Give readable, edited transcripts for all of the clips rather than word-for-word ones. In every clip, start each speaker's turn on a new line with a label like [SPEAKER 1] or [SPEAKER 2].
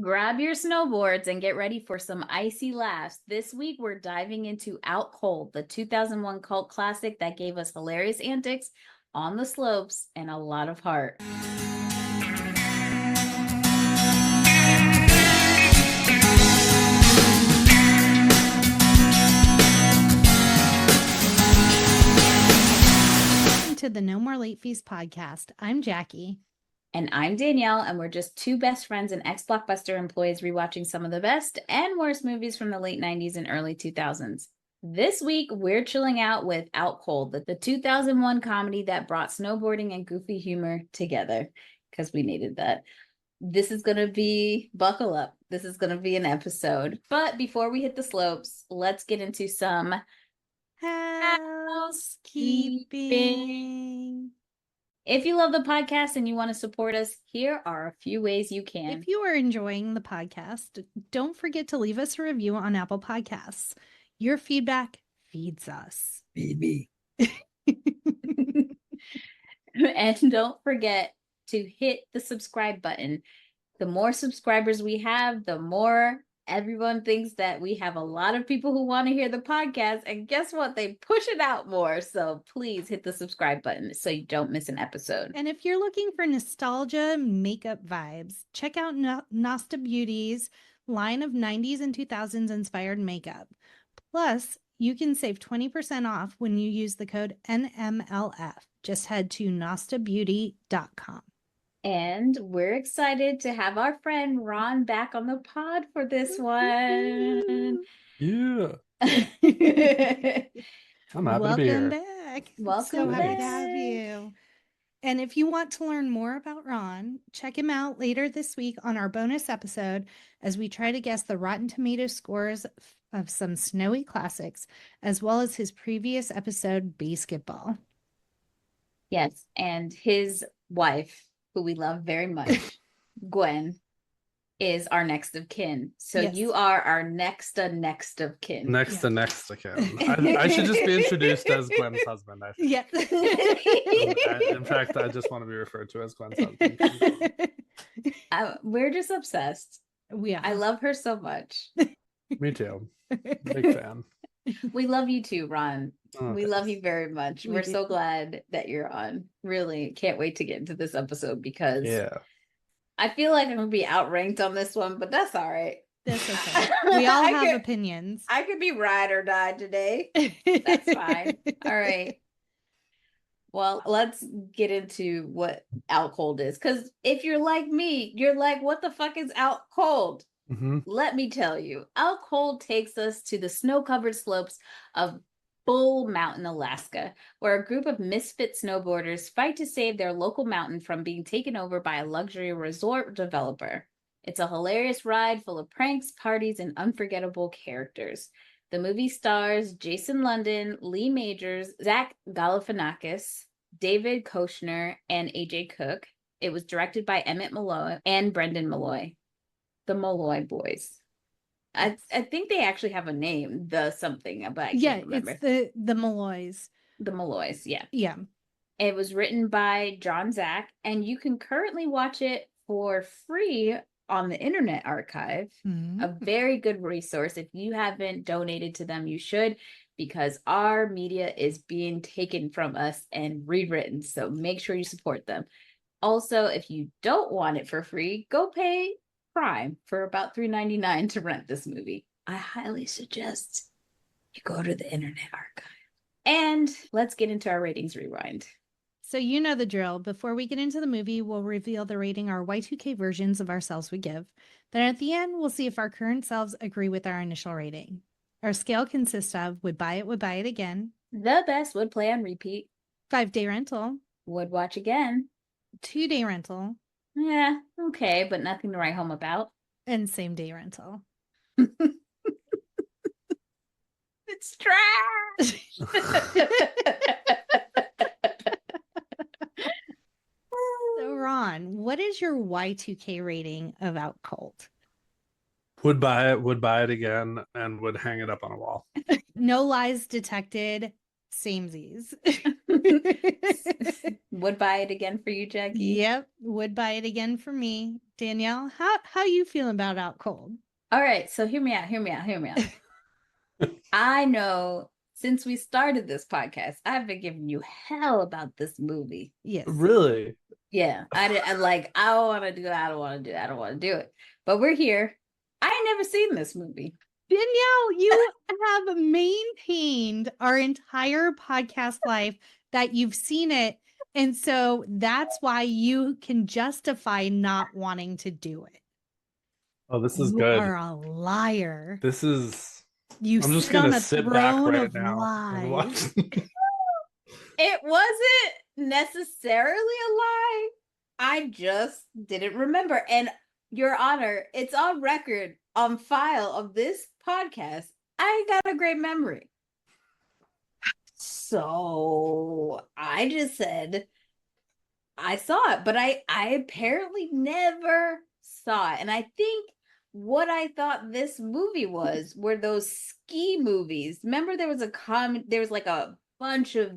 [SPEAKER 1] Grab your snowboards and get ready for some icy laughs. This week, we're diving into Out Cold, the 2001 cult classic that gave us hilarious antics on the slopes and a lot of heart.
[SPEAKER 2] Welcome to the No More Late Fees podcast. I'm Jackie.
[SPEAKER 1] And I'm Danielle, and we're just two best friends and ex-Blockbuster employees rewatching some of the best and worst movies from the late 90s and early 2000s. This week, we're chilling out with Out Cold, the 2001 comedy that brought snowboarding and goofy humor together, because we needed that. This is going to be, buckle up, this is going to be an episode. But before we hit the slopes, let's get into some housekeeping. If you love the podcast and you want to support us, here are a few ways you can.
[SPEAKER 2] If you are enjoying the podcast, don't forget to leave us a review on Apple Podcasts. Your feedback feeds us.
[SPEAKER 3] Feed me.
[SPEAKER 1] And don't forget to hit the subscribe button. The more subscribers we have, the more everyone thinks that we have a lot of people who want to hear the podcast. And guess what? They push it out more. So please hit the subscribe button so you don't miss an episode.
[SPEAKER 2] And if you're looking for nostalgia makeup vibes, check out NostaBeauty's line of 90s and 2000s inspired makeup. Plus, you can save 20% off when you use the code NMLF. Just head to NostaBeauty.com.
[SPEAKER 1] And we're excited to have our friend Ron back on the pod for this one.
[SPEAKER 3] Yeah. I'm happy to be here.
[SPEAKER 2] Welcome back.
[SPEAKER 1] Welcome
[SPEAKER 2] so happy
[SPEAKER 1] back.
[SPEAKER 2] to have you. And if you want to learn more about Ron, check him out later this week on our bonus episode as we try to guess the Rotten Tomatoes scores of some snowy classics, as well as his previous episode, BASEketball.
[SPEAKER 1] Yes, and his wife, who we love very much, Gwen, is our next of kin. So
[SPEAKER 2] Yes.
[SPEAKER 1] you are our next of kin.
[SPEAKER 3] Next to next again. I should just be introduced as Gwen's husband. I think.
[SPEAKER 2] Yeah.
[SPEAKER 3] In fact, I just want to be referred to as Gwen's husband.
[SPEAKER 1] We're just obsessed.
[SPEAKER 2] Yeah.
[SPEAKER 1] I love her so much.
[SPEAKER 3] Me too. Big fan.
[SPEAKER 1] We love you too, Ron.
[SPEAKER 3] Oh,
[SPEAKER 1] We love you very much.
[SPEAKER 2] We
[SPEAKER 1] We're
[SPEAKER 2] do.
[SPEAKER 1] so glad that you're on. Really can't wait to get into this episode because
[SPEAKER 3] Yeah.
[SPEAKER 1] I feel like I'm going to be outranked on this one, but that's all right.
[SPEAKER 2] That's okay. We all
[SPEAKER 1] I
[SPEAKER 2] have
[SPEAKER 1] could-
[SPEAKER 2] opinions.
[SPEAKER 1] I could be ride or die today. That's fine. All right. Well, let's get into what Out Cold is. Because if you're like me, you're like, what the fuck is Out Cold?
[SPEAKER 3] Mm-hmm.
[SPEAKER 1] Let me tell you. Out Cold takes us to the snow-covered slopes of Bull Mountain, Alaska, where a group of misfit snowboarders fight to save their local mountain from being taken over by a luxury resort developer. It's a hilarious ride full of pranks, parties, and unforgettable characters. The movie stars Jason London, Lee Majors, Zach Galifianakis, David Koechner, and AJ Cook. It was directed by Emmett Malloy and Brendan Malloy, the Malloy boys. I think they actually have a name, the something, but I can't remember.
[SPEAKER 2] It's the Malloys.
[SPEAKER 1] The Malloys, yeah.
[SPEAKER 2] Yeah.
[SPEAKER 1] It was written by John Zach, and you can currently watch it for free on the Internet Archive.
[SPEAKER 2] Mhm.
[SPEAKER 1] A very good resource. If you haven't donated to them, you should, because our media is being taken from us and rewritten. So make sure you support them. Also, if you don't want it for free, go pay Prime for about $3.99 to rent this movie. I highly suggest you go to the Internet Archive. And let's get into our ratings rewind.
[SPEAKER 2] So you know the drill. Before we get into the movie, we'll reveal the rating our Y2K versions of ourselves would give. Then at the end, we'll see if our current selves agree with our initial rating. Our scale consists of would buy it again,
[SPEAKER 1] The best would play on repeat,
[SPEAKER 2] 5-day rental,
[SPEAKER 1] would watch again.
[SPEAKER 2] 2-day rental,
[SPEAKER 1] Yeah, okay, but nothing to write home about.
[SPEAKER 2] and same-day rental.
[SPEAKER 1] It's trash.
[SPEAKER 2] So Ron, what is your Y2K rating of Out Cold?
[SPEAKER 3] Would buy it again, and would hang it up on a wall.
[SPEAKER 2] No lies detected. Samesies.
[SPEAKER 1] Would buy it again for you, Jackie.
[SPEAKER 2] Yep. Would buy it again for me. Danielle, how you feeling about Out Cold?
[SPEAKER 1] All right, so hear me out. I know since we started this podcast, I've been giving you hell about this movie.
[SPEAKER 2] Yes.
[SPEAKER 3] Really?
[SPEAKER 1] Yeah, I don't want to do it. I don't want to do it. But we're here. I ain't never seen this movie.
[SPEAKER 2] Danielle, you have maintained our entire podcast life that you've seen it. And so that's why you can justify not wanting to do it.
[SPEAKER 3] Oh, this is
[SPEAKER 2] You
[SPEAKER 3] good.
[SPEAKER 2] are a liar.
[SPEAKER 3] I'm just
[SPEAKER 2] sit
[SPEAKER 3] gonna
[SPEAKER 2] on a
[SPEAKER 3] sit back
[SPEAKER 2] throne
[SPEAKER 3] right
[SPEAKER 2] of
[SPEAKER 3] now and watch.
[SPEAKER 2] lies.
[SPEAKER 1] It wasn't necessarily a lie. I just didn't remember. And Your Honor, it's on record, on file of this podcast. I got a great memory. So I just said I saw it, but I apparently never saw it. And I think what I thought this movie were those ski movies. Remember there was like a bunch of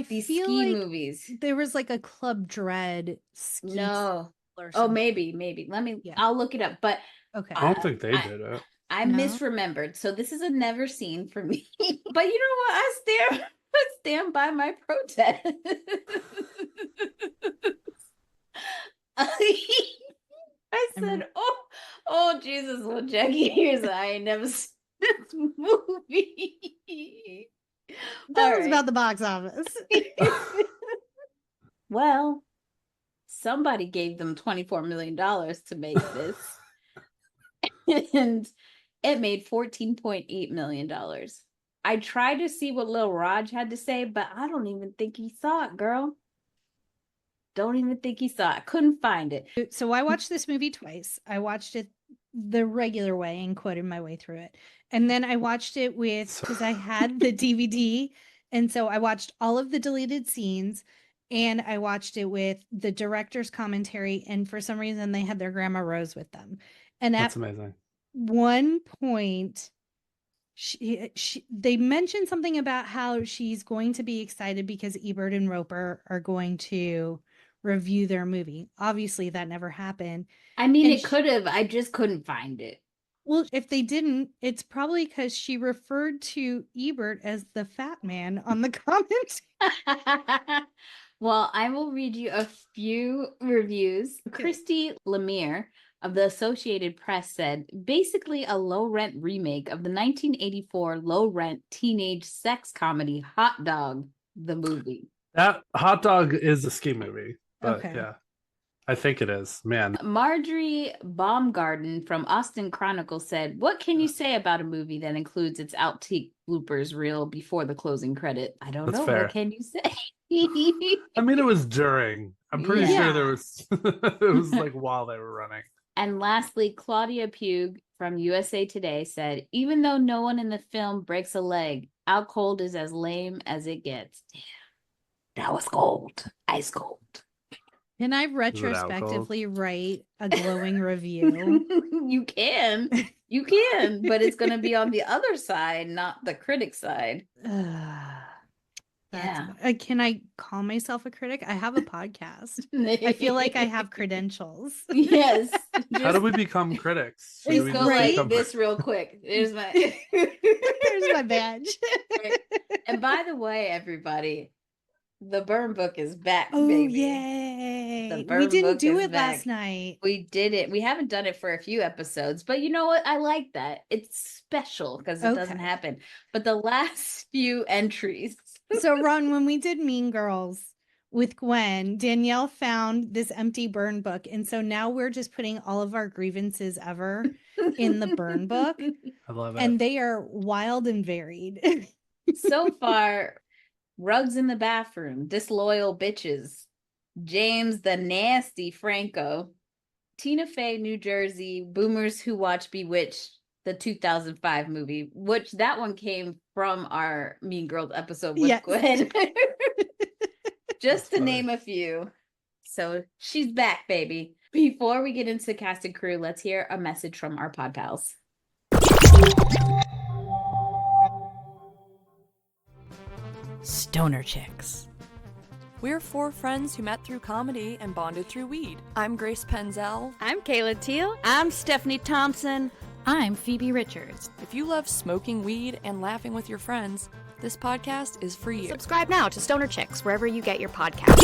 [SPEAKER 1] these
[SPEAKER 2] feel
[SPEAKER 1] ski
[SPEAKER 2] like
[SPEAKER 1] movies.
[SPEAKER 2] there was like a Club Dread ski.
[SPEAKER 1] No.
[SPEAKER 2] Or
[SPEAKER 1] Oh,
[SPEAKER 2] something.
[SPEAKER 1] maybe. I'll look it up. But
[SPEAKER 2] Okay.
[SPEAKER 3] I don't think they did it.
[SPEAKER 1] I
[SPEAKER 2] No?
[SPEAKER 1] misremembered. So this is a never seen for me. But you know what? I stand by my protest. I said, oh Jesus, well, Jackie, here's I ain't never seen this movie.
[SPEAKER 2] That was about the box office.
[SPEAKER 1] Well, somebody gave them $24 million to make this. And it made $14.8 million. I tried to see what Lil Raj had to say, but I don't even think he saw it, girl. Don't even think he saw it. Couldn't find it.
[SPEAKER 2] So I watched this movie twice. I watched it the regular way and quoted my way through it. And then I watched it because I had the DVD. And so I watched all of the deleted scenes and I watched it with the director's commentary. And for some reason, they had their Grandma Rose with them. And
[SPEAKER 3] That's amazing.
[SPEAKER 2] One point, they mentioned something about how she's going to be excited because Ebert and Roper are going to review their movie. Obviously, that never happened.
[SPEAKER 1] I mean, it could have. I just couldn't find it.
[SPEAKER 2] Well, if they didn't, it's probably because she referred to Ebert as the fat man on the comments.
[SPEAKER 1] Well, I will read you a few reviews.
[SPEAKER 2] Okay.
[SPEAKER 1] Christy Lemire of the Associated Press said, basically a low-rent remake of the 1984 low-rent teenage sex comedy Hot Dog, the movie.
[SPEAKER 3] That Hot Dog is a ski movie, but
[SPEAKER 2] Okay.
[SPEAKER 3] yeah, I think it is. Man,
[SPEAKER 1] Marjorie Baumgarten from Austin Chronicle said, what can you say about a movie that includes its outtake bloopers reel before the closing credit? I don't
[SPEAKER 3] That's
[SPEAKER 1] know.
[SPEAKER 3] fair.
[SPEAKER 1] What can you say?
[SPEAKER 3] I mean, it was during. I'm pretty
[SPEAKER 1] Yeah.
[SPEAKER 3] sure there was. It was like while they were running.
[SPEAKER 1] And lastly, Claudia Pugh from USA Today said, even though no one in the film breaks a leg, Out Cold is as lame as it gets. Damn. That was cold. Ice cold.
[SPEAKER 2] Can I retrospectively write a glowing review?
[SPEAKER 1] You can, but it's going to be on the other side, not the critic side. Yeah.
[SPEAKER 2] Can I call myself a critic? I have a podcast. I feel like I have credentials.
[SPEAKER 1] Yes.
[SPEAKER 3] How do we become critics? Should
[SPEAKER 1] Just
[SPEAKER 3] we
[SPEAKER 1] go
[SPEAKER 3] just
[SPEAKER 1] like
[SPEAKER 3] become-
[SPEAKER 1] this real quick. There's my
[SPEAKER 2] There's my badge.
[SPEAKER 1] And by the way, everybody, the burn book is back,
[SPEAKER 2] Oh,
[SPEAKER 1] baby.
[SPEAKER 2] yay.
[SPEAKER 1] The
[SPEAKER 2] We
[SPEAKER 1] burn
[SPEAKER 2] didn't
[SPEAKER 1] book
[SPEAKER 2] do
[SPEAKER 1] is
[SPEAKER 2] it
[SPEAKER 1] back.
[SPEAKER 2] last night.
[SPEAKER 1] We did it. We haven't done it for a few episodes, but you know what? I like that. It's special because it doesn't
[SPEAKER 2] Okay.
[SPEAKER 1] happen. But the last few entries.
[SPEAKER 2] So, Ron, when we did Mean Girls with Gwen, Danielle found this empty burn book. And so now we're just putting all of our grievances ever in the burn book.
[SPEAKER 3] I love it.
[SPEAKER 2] And they are wild and varied.
[SPEAKER 1] So far, rugs in the bathroom, disloyal bitches, James the nasty Franco, Tina Fey, New Jersey, boomers who watch Bewitched, the 2005 movie, which that one came from our Mean Girls episode with
[SPEAKER 2] Yes.
[SPEAKER 1] Gwen. Just
[SPEAKER 3] That's
[SPEAKER 1] to
[SPEAKER 3] funny.
[SPEAKER 1] name a few. So she's back, baby. Before we get into cast and crew, let's hear a message from our pod pals.
[SPEAKER 4] Stoner Chicks. We're four friends who met through comedy and bonded through weed. I'm Grace Penzel.
[SPEAKER 5] I'm Kayla Teal. I'm Stephanie Thompson.
[SPEAKER 6] I'm Phoebe Richards.
[SPEAKER 4] If you love smoking weed and laughing with your friends, this podcast is for you.
[SPEAKER 5] Subscribe now to Stoner Chicks wherever you get your podcasts.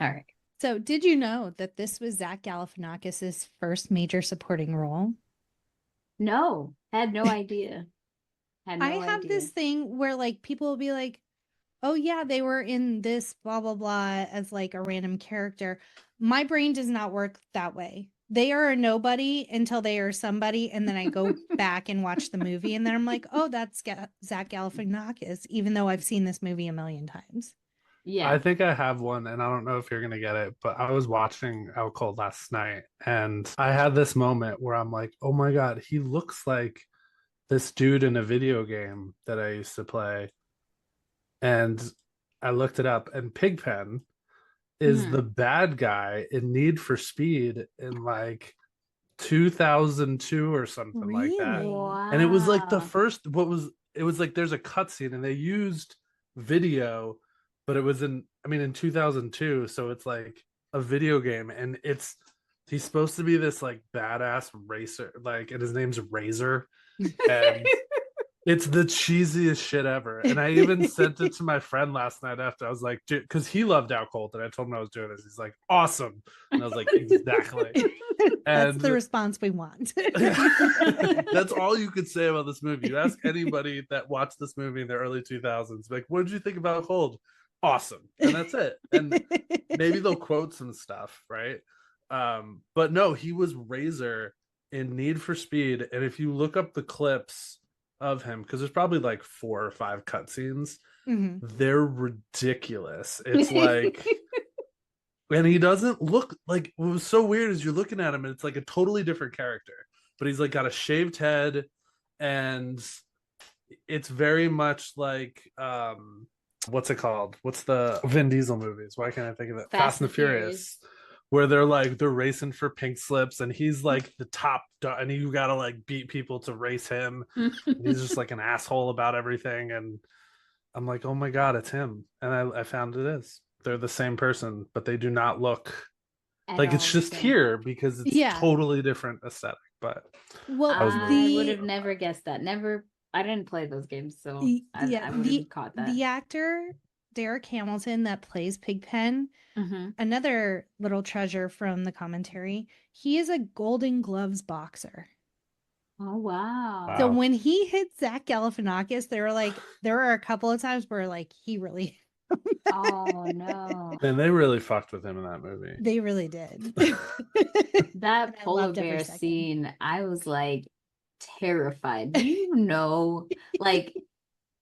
[SPEAKER 1] All right.
[SPEAKER 2] So, did you know that this was Zach Galifianakis' first major supporting role?
[SPEAKER 1] No, had no idea.
[SPEAKER 2] I have this thing where like people will be like, oh yeah, they were in this blah blah blah as like a random character. My brain does not work that way. They are a nobody until they are somebody, and then I go back and watch the movie, and then I'm like, oh, that's Zach Galifianakis, even though I've seen this movie a million times.
[SPEAKER 1] Yeah.
[SPEAKER 3] I think I have one, and I don't know if you're gonna get it, but I was watching Out Cold last night, and I had this moment where I'm like, oh my god, he looks like this dude in a video game that I used to play. And I looked it up, and Pigpen is the bad guy in Need for Speed in like 2002 or something like that.
[SPEAKER 1] Wow.
[SPEAKER 3] And it was like the first, it was like there's a cutscene and they used video, but it was in 2002. So it's like a video game, and he's supposed to be this like badass racer, like, and his name's Razor. And it's the cheesiest shit ever. And I even sent it to my friend last night after. I was like, dude, because he loved Out Cold, and I told him I was doing this. He's like, awesome. And I was like, exactly.
[SPEAKER 2] That's the response we want.
[SPEAKER 3] That's all you could say about this movie. You ask anybody that watched this movie in the early 2000s, like, what did you think about Cold? Awesome. And that's it. And maybe they'll quote some stuff, right? But no, he was Razor in Need for Speed. And if you look up the clips of him, because there's probably like 4 or 5 cutscenes, they're ridiculous. It's like, and he doesn't look like, what was so weird is you're looking at him and it's like a totally different character, but he's like got a shaved head, and it's very much like what's it called? What's the Vin Diesel movies? Why can't I think of it? Fast and Furious. Where they're racing for pink slips, and he's like the top, and you gotta like beat people to race him. He's just like an asshole about everything, and I'm like, oh my god, it's him. And I found it is. They're the same person, but they do not look like it's just here because it's totally different aesthetic. But
[SPEAKER 1] I would have never guessed that. I didn't play those games, so I would have caught that.
[SPEAKER 2] The actor Derek Hamilton that plays Pigpen, another little treasure from the commentary, he is a Golden Gloves boxer.
[SPEAKER 1] Oh wow.
[SPEAKER 2] So when he hit Zach Galifianakis, there were a couple of times where like he really
[SPEAKER 1] oh no.
[SPEAKER 3] And they really fucked with him in that movie.
[SPEAKER 2] They really did.
[SPEAKER 1] That polar bear scene, I was like terrified. Do you know like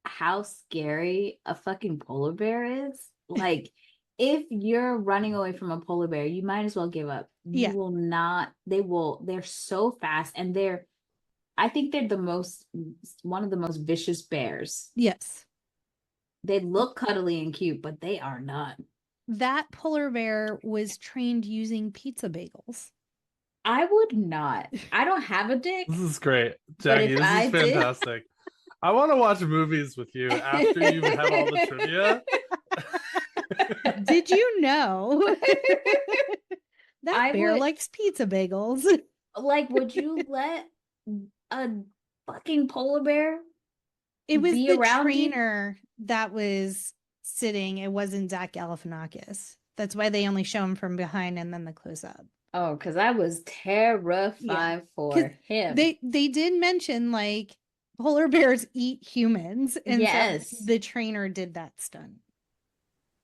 [SPEAKER 1] how scary a fucking polar bear is? Like, if you're running away from a polar bear, you might as well give up. You will not, they're so fast, and I think they're one of the most vicious bears.
[SPEAKER 2] Yes.
[SPEAKER 1] They look cuddly and cute, but they are not.
[SPEAKER 2] That polar bear was trained using pizza bagels.
[SPEAKER 1] I would not. I don't have a dick.
[SPEAKER 3] This is great. Jackie, this is fantastic. I want to watch movies with you after you have all the trivia.
[SPEAKER 2] Did you know that bear likes pizza bagels?
[SPEAKER 1] Like, would you let a fucking polar bear?
[SPEAKER 2] It was the trainer that was sitting. It wasn't Zach Galifianakis. That's why they only show him from behind and then the close up.
[SPEAKER 1] Oh, because I was terrified for him.
[SPEAKER 2] They did mention like polar bears eat humans, and so the trainer did that stunt.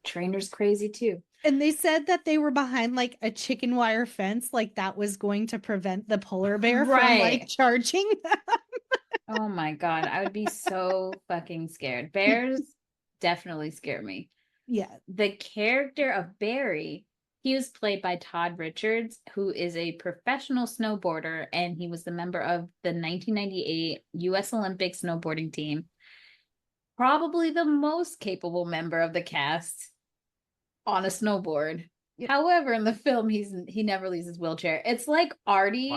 [SPEAKER 1] Trainer's crazy too.
[SPEAKER 2] And they said that they were behind like a chicken wire fence, like that was going to prevent the polar bear from like charging them.
[SPEAKER 1] Oh my god, I would be so fucking scared. Bears definitely scare me.
[SPEAKER 2] Yeah. The
[SPEAKER 1] character of Barry, he was played by Todd Richards, who is a professional snowboarder, and he was the member of the 1998 U.S. Olympic snowboarding team. Probably the most capable member of the cast on a snowboard. Yeah. However, in the film, he never leaves his wheelchair. It's like Artie,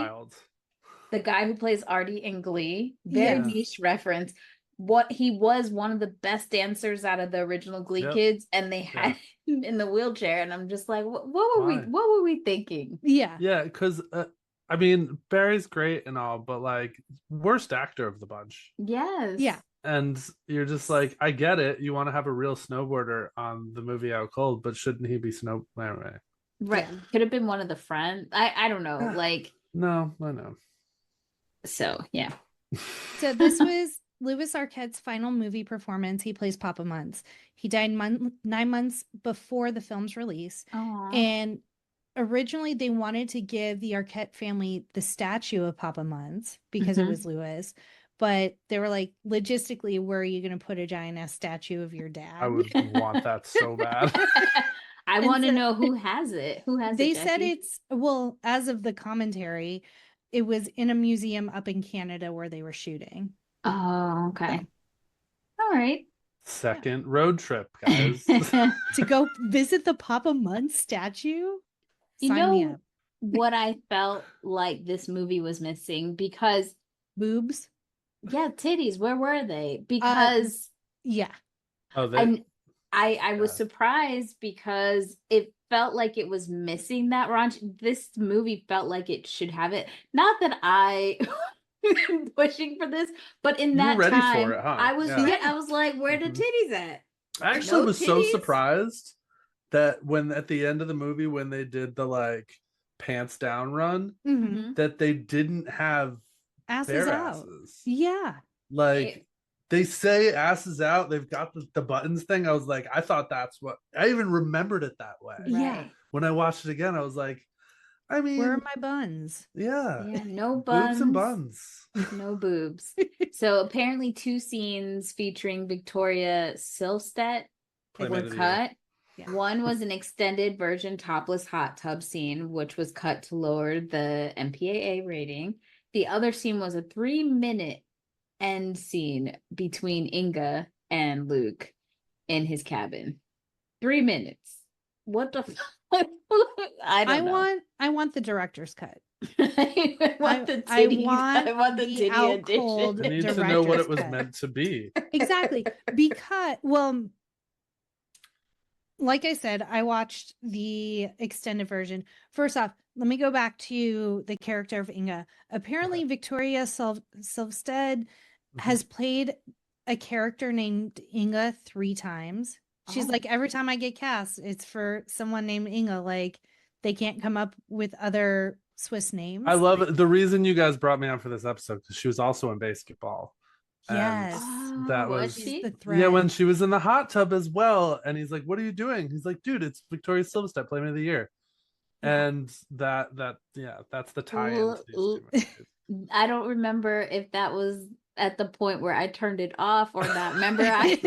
[SPEAKER 1] the guy who plays Artie in Glee. Very niche reference. what he was one of the best dancers out of the original Glee
[SPEAKER 3] Yep.
[SPEAKER 1] kids, and they had him in the wheelchair, and I'm just like, what were
[SPEAKER 3] Why?
[SPEAKER 1] what were we thinking?
[SPEAKER 2] Yeah.
[SPEAKER 3] Yeah, because I mean, Barry's great and all, but like, worst actor of the bunch.
[SPEAKER 1] Yes.
[SPEAKER 2] Yeah.
[SPEAKER 3] And you're just like, I get it. You want to have a real snowboarder on the movie Out Cold, but shouldn't he be snow? Anyway.
[SPEAKER 1] Right.
[SPEAKER 2] Yeah.
[SPEAKER 1] Could have been one of the friends. I don't know. Like,
[SPEAKER 3] No, I know.
[SPEAKER 1] so yeah.
[SPEAKER 2] So this was Louis Arquette's final movie performance. He plays Papa Muntz. He died 9 months before the film's release.
[SPEAKER 1] Aww.
[SPEAKER 2] And originally they wanted to give the Arquette family the statue of Papa Muntz because it was Louis. But they were like, logistically, where are you going to put a giant ass statue of your dad?
[SPEAKER 3] I would want that so bad.
[SPEAKER 1] I
[SPEAKER 2] And
[SPEAKER 1] want to
[SPEAKER 2] so-
[SPEAKER 1] know who has it. Who has
[SPEAKER 2] They
[SPEAKER 1] it?
[SPEAKER 2] said
[SPEAKER 1] Jackie?
[SPEAKER 2] it's, well, as of the commentary, it was in a museum up in Canada where they were shooting.
[SPEAKER 1] Oh, okay. All right.
[SPEAKER 3] Second road trip, guys.
[SPEAKER 2] To go visit the Papa Muntz statue?
[SPEAKER 1] You
[SPEAKER 2] Sign me
[SPEAKER 1] know
[SPEAKER 2] up.
[SPEAKER 1] what I felt like this movie was missing? Because
[SPEAKER 2] Boobs?
[SPEAKER 1] yeah, titties, where were they? Because
[SPEAKER 2] Yeah.
[SPEAKER 3] Oh, they,
[SPEAKER 1] I was surprised because it felt like it was missing that raunch. This movie felt like it should have it. Not that I pushing for this, but in
[SPEAKER 3] You
[SPEAKER 1] that
[SPEAKER 3] were ready
[SPEAKER 1] time,
[SPEAKER 3] for it, huh?
[SPEAKER 1] I was
[SPEAKER 3] Yeah.
[SPEAKER 1] I was like, where the
[SPEAKER 3] Mhm.
[SPEAKER 1] titties at?
[SPEAKER 3] I actually
[SPEAKER 1] No
[SPEAKER 3] was so
[SPEAKER 1] titties?
[SPEAKER 3] surprised that when at the end of the movie, when they did the like pants down run,
[SPEAKER 2] Mhm.
[SPEAKER 3] that they didn't have
[SPEAKER 2] Asses
[SPEAKER 3] bare
[SPEAKER 2] out.
[SPEAKER 3] asses.
[SPEAKER 2] Yeah.
[SPEAKER 3] Like they say asses out, they've got the buttons thing. I was like, I thought that's what I even remembered it that way.
[SPEAKER 2] Yeah.
[SPEAKER 3] When I watched it again, I was like, I mean,
[SPEAKER 2] Where are my buns?
[SPEAKER 3] yeah,
[SPEAKER 1] Yeah, no
[SPEAKER 3] boobs and
[SPEAKER 1] buns.
[SPEAKER 3] buns.
[SPEAKER 1] No boobs. So apparently 2 scenes featuring Victoria Silvstedt
[SPEAKER 3] Playmate
[SPEAKER 1] were
[SPEAKER 3] of the Year.
[SPEAKER 1] cut.
[SPEAKER 2] Yeah.
[SPEAKER 1] One was an extended version topless hot tub scene, which was cut to lower the MPAA rating. The other scene was a 3-minute end scene between Inga and Luke in his cabin. 3 minutes. What the fuck? I don't know.
[SPEAKER 2] I want the director's cut.
[SPEAKER 1] I want the
[SPEAKER 2] I
[SPEAKER 1] titties.
[SPEAKER 2] want
[SPEAKER 1] I want the
[SPEAKER 2] the
[SPEAKER 1] titty
[SPEAKER 2] out
[SPEAKER 1] edition.
[SPEAKER 2] cold
[SPEAKER 3] I need to know what
[SPEAKER 2] director's
[SPEAKER 3] it was
[SPEAKER 2] cut.
[SPEAKER 3] meant to be.
[SPEAKER 2] Exactly. Because, well, like I said, I watched the extended version. First off, let me go back to the character of Inga. Apparently, Victoria Silvstedt has played a character named Inga 3 times. She's
[SPEAKER 1] Oh.
[SPEAKER 2] like, every time I get cast, it's for someone named Inga. Like, they can't come up with other Swiss names.
[SPEAKER 3] I love it. The reason you guys brought me on for this episode because she was also in BASEketball.
[SPEAKER 2] Yes.
[SPEAKER 1] Oh,
[SPEAKER 3] that
[SPEAKER 1] was
[SPEAKER 3] was
[SPEAKER 1] she?
[SPEAKER 2] the
[SPEAKER 3] yeah, when
[SPEAKER 2] thread.
[SPEAKER 3] she was in the hot tub as well. And he's like, "What are you doing?" He's like, "Dude, it's Victoria Silvstedt, Playmate of the Year."
[SPEAKER 2] Yeah.
[SPEAKER 3] And that's the tie-in to these
[SPEAKER 1] Ooh,
[SPEAKER 3] two movies.
[SPEAKER 1] I don't remember if that was at the point where I turned it off or not. Remember, I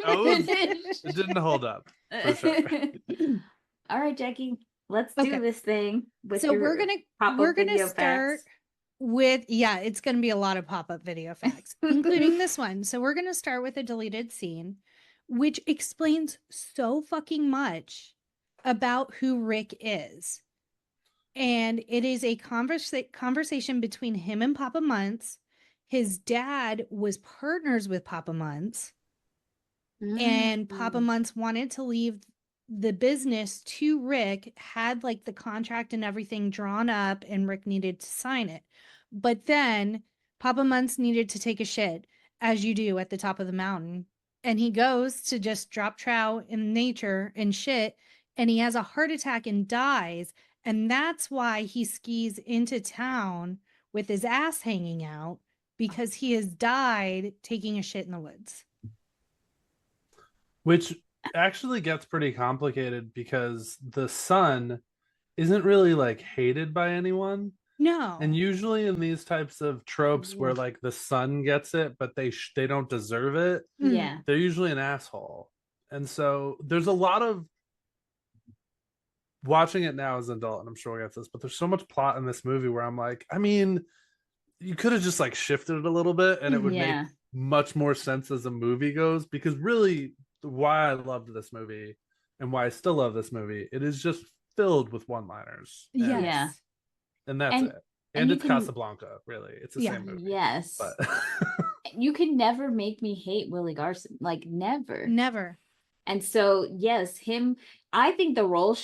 [SPEAKER 3] Oh, it didn't hold up for sure.
[SPEAKER 1] All right, Jackie, let's do
[SPEAKER 2] Okay.
[SPEAKER 1] this thing. With
[SPEAKER 2] So
[SPEAKER 1] your
[SPEAKER 2] we're gonna
[SPEAKER 1] pop-up video
[SPEAKER 2] start
[SPEAKER 1] facts.
[SPEAKER 2] with it's gonna be a lot of pop-up video facts, including this one. So we're gonna start with a deleted scene, which explains so fucking much about who Rick is. And it is a conversation between him and Papa Muntz. His dad was partners with Papa Muntz, and Papa
[SPEAKER 1] Mm.
[SPEAKER 2] Muntz wanted to leave the business to Rick, had like the contract and everything drawn up, and Rick needed to sign it. But then Papa Muntz needed to take a shit, as you do at the top of the mountain. And he goes to just drop trow in nature and shit, and he has a heart attack and dies. And that's why he skis into town with his ass hanging out, because he has died taking a shit in the woods.
[SPEAKER 3] Which actually gets pretty complicated because the son isn't really like hated by anyone.
[SPEAKER 2] No.
[SPEAKER 3] And usually in these types of tropes where like the son gets it but they don't deserve it,
[SPEAKER 1] Yeah.
[SPEAKER 3] they're usually an asshole. And so there's a lot of watching it now as an adult, and I'm sure we'll get this, but there's so much plot in this movie where I'm like, I mean, you could have just like shifted it a little bit and it would
[SPEAKER 1] Yeah.
[SPEAKER 3] make much more sense as a movie goes, because really why I loved this movie and why I still love this movie, it is just filled with one-liners. And,
[SPEAKER 2] Yes.
[SPEAKER 1] Yeah.
[SPEAKER 3] and that's
[SPEAKER 1] And-
[SPEAKER 3] it.
[SPEAKER 1] and
[SPEAKER 3] And
[SPEAKER 1] you
[SPEAKER 3] it's
[SPEAKER 1] can-
[SPEAKER 3] Casablanca, really. It's the
[SPEAKER 2] Yeah.
[SPEAKER 3] same movie.
[SPEAKER 1] Yes.
[SPEAKER 3] But
[SPEAKER 1] you can never make me hate Willie Garson, like never.
[SPEAKER 2] Never.
[SPEAKER 1] And so, yes, I think the role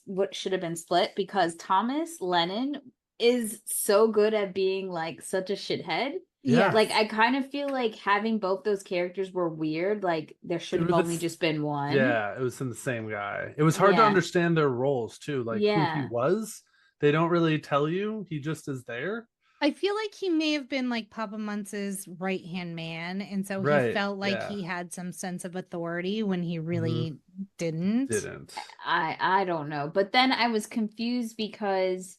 [SPEAKER 1] what should have been split, because Thomas Lennon is so good at being like such a shithead.
[SPEAKER 3] Yeah.
[SPEAKER 1] Like, I kind of feel like having both those characters were weird. Like, there should have only just been one.
[SPEAKER 3] Yeah, it was in the same guy. It was hard to understand their roles too, like who he was. They don't really tell you. He just is there.
[SPEAKER 2] I feel like he may have been like Papa Muntz's right-hand man, and so he felt like he had some sense of authority when he really didn't.
[SPEAKER 1] I don't know. But then I was confused because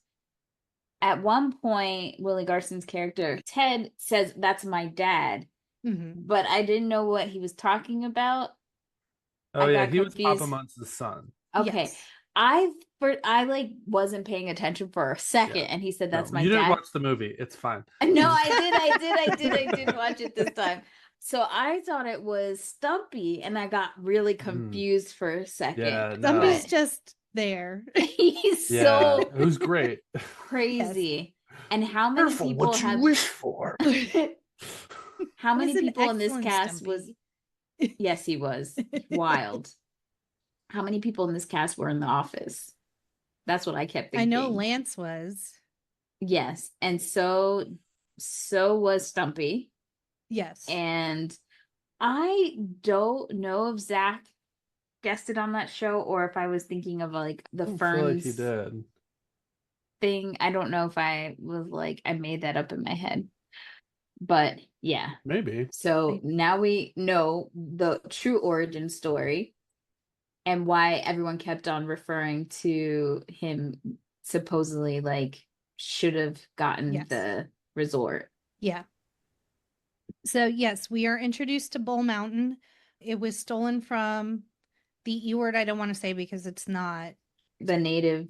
[SPEAKER 1] at one point, Willie Garson's character, Ted, says, "That's my dad." But I didn't know what he was talking about.
[SPEAKER 3] Oh, yeah, he was Papa Muntz's son.
[SPEAKER 1] Okay. Yes. I like wasn't paying attention for a second, and he said, "That's my dad." You didn't
[SPEAKER 3] watch the movie. It's fine.
[SPEAKER 1] No, I did watch it this time. So I thought it was Stumpy, and I got really confused for a second.
[SPEAKER 3] Yeah,
[SPEAKER 2] Stumpy's just there.
[SPEAKER 1] He's so
[SPEAKER 3] it was great,
[SPEAKER 1] crazy. Yes. And how many
[SPEAKER 3] Careful
[SPEAKER 1] people
[SPEAKER 3] what you wish for?
[SPEAKER 1] How many people in this cast Stumpy. Yes, he was wild. How many people in this cast were in The Office? That's what I kept thinking.
[SPEAKER 2] I know Lance was.
[SPEAKER 1] Yes. And so was Stumpy.
[SPEAKER 2] Yes.
[SPEAKER 1] And I don't know if Zach guested on that show or if I was thinking of like the Ferns
[SPEAKER 3] he did.
[SPEAKER 1] thing. I don't know if I was like, I made that up in my head. But yeah.
[SPEAKER 3] Maybe.
[SPEAKER 1] So now we know the true origin story. And why everyone kept on referring to him supposedly like should have gotten the resort.
[SPEAKER 2] Yeah. So yes, we are introduced to Bull Mountain. It was stolen from the E word I don't want to say because it's not.
[SPEAKER 1] The native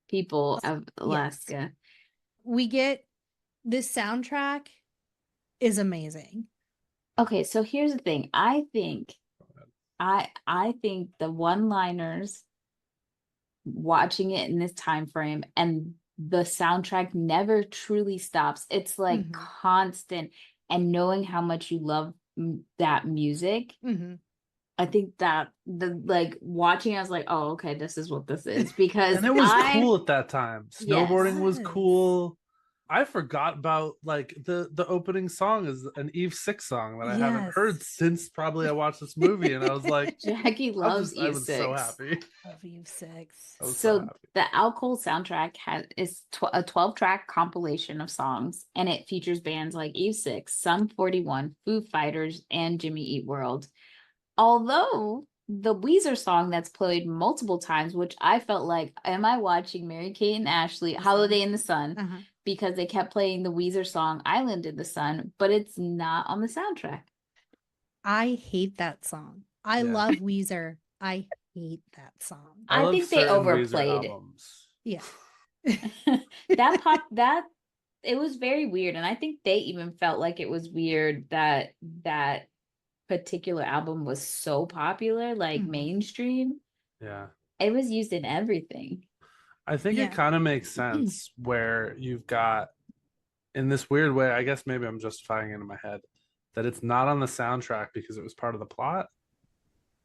[SPEAKER 1] people of Alaska. Yes.
[SPEAKER 2] We get this soundtrack is amazing.
[SPEAKER 1] Okay, so here's the thing. I think the one-liners, watching it in this time frame, and the soundtrack never truly stops. It's like constant, and knowing how much you love that music, I think that watching, I was like, oh, okay, this is what this is, because
[SPEAKER 3] and it was cool at that time. Snowboarding was cool. I forgot about like the opening song is an Eve 6 song that I haven't heard since probably I watched this movie, and I was like,
[SPEAKER 1] Jackie loves Eve 6. I was
[SPEAKER 3] so happy.
[SPEAKER 2] Love Eve 6.
[SPEAKER 1] So the Alcohol soundtrack is a 12-track compilation of songs, and it features bands like Eve 6, Sum 41, Foo Fighters, and Jimmy Eat World. Although the Weezer song that's played multiple times, which I felt like, am I watching Mary-Kate and Ashley, Holiday in the Sun? Because they kept playing the Weezer song Island in the Sun, but it's not on the soundtrack.
[SPEAKER 2] I hate that song. I love Weezer. I hate that song.
[SPEAKER 1] I think they overplayed it.
[SPEAKER 2] Yeah.
[SPEAKER 1] It was very weird. And I think they even felt like it was weird that that particular album was so popular, like mainstream.
[SPEAKER 3] Yeah.
[SPEAKER 1] It was used in everything.
[SPEAKER 3] I think it kind of makes sense where you've got, in this weird way, I guess maybe I'm justifying it in my head, that it's not on the soundtrack because it was part of the plot.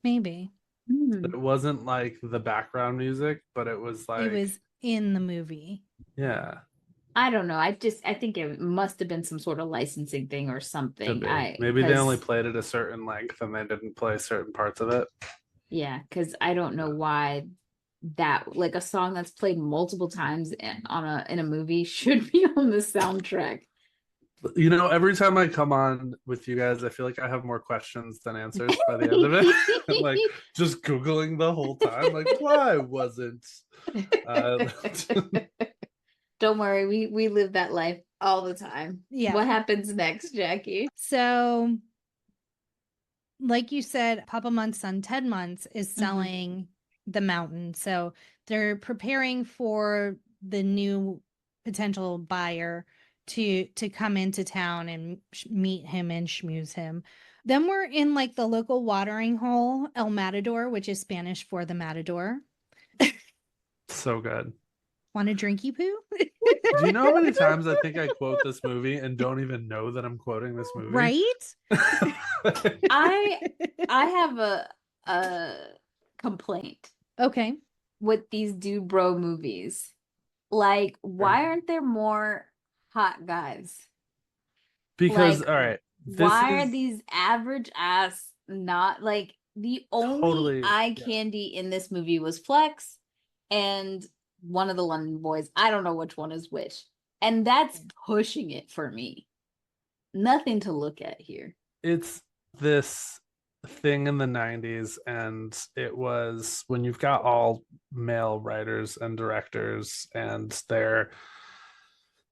[SPEAKER 2] Maybe.
[SPEAKER 3] It wasn't like the background music, but it was like...
[SPEAKER 2] It was in the movie.
[SPEAKER 3] Yeah.
[SPEAKER 1] I don't know. I think it must have been some sort of licensing thing or something.
[SPEAKER 3] Maybe they only played it a certain length and they didn't play certain parts of it.
[SPEAKER 1] Yeah, because I don't know why that, like, a song that's played multiple times in a movie should be on the soundtrack.
[SPEAKER 3] You know, every time I come on with you guys, I feel like I have more questions than answers by the end of it. Like, just Googling the whole time, like, why wasn't
[SPEAKER 1] Don't worry, we live that life all the time.
[SPEAKER 2] Yeah.
[SPEAKER 1] What happens next, Jackie?
[SPEAKER 2] So, like you said, Papa Muntz's son Ted Muntz is selling the mountain. So they're preparing for the new potential buyer to come into town and meet him and schmooze him. Then we're in like the local watering hole, El Matador, which is Spanish for the Matador.
[SPEAKER 3] So good.
[SPEAKER 2] Want a drinky poo?
[SPEAKER 3] Do you know how many times I think I quote this movie and don't even know that I'm quoting this movie?
[SPEAKER 2] Right?
[SPEAKER 1] I have a complaint
[SPEAKER 2] Okay.
[SPEAKER 1] with these dude bro movies. Like, why aren't there more hot guys?
[SPEAKER 3] Because
[SPEAKER 1] Like,
[SPEAKER 3] all right,
[SPEAKER 1] why are these average ass not like the only
[SPEAKER 3] Totally,
[SPEAKER 1] eye
[SPEAKER 3] yeah.
[SPEAKER 1] candy in this movie was Flex and one of the London boys. I don't know which one is which. And that's pushing it for me. Nothing to look at here.
[SPEAKER 3] It's this thing in the 90s, and it was when you've got all male writers and directors and they're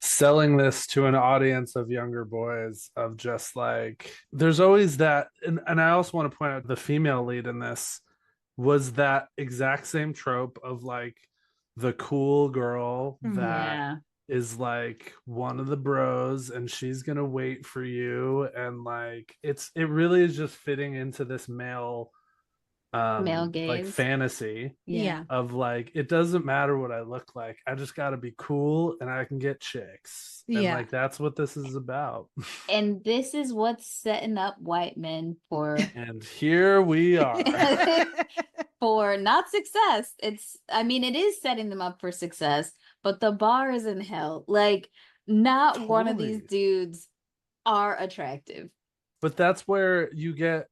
[SPEAKER 3] selling this to an audience of younger boys, of just like there's always that, and I also want to point out the female lead in this was that exact same trope of like the cool girl that
[SPEAKER 1] Yeah.
[SPEAKER 3] is like one of the bros and she's gonna wait for you, and like it really is just fitting into this male
[SPEAKER 1] Male
[SPEAKER 3] like
[SPEAKER 1] gaze.
[SPEAKER 3] fantasy
[SPEAKER 1] Yeah.
[SPEAKER 3] of like it doesn't matter what I look like, I just got to be cool and I can get chicks, and
[SPEAKER 2] Yeah.
[SPEAKER 3] like that's what this is about.
[SPEAKER 1] And this is what's setting up white men for
[SPEAKER 3] And here we are.
[SPEAKER 1] for not success. I mean, it is setting them up for success, but the bar is in hell. Like, not one of these
[SPEAKER 3] Totally.
[SPEAKER 1] dudes are attractive.
[SPEAKER 3] But that's where you get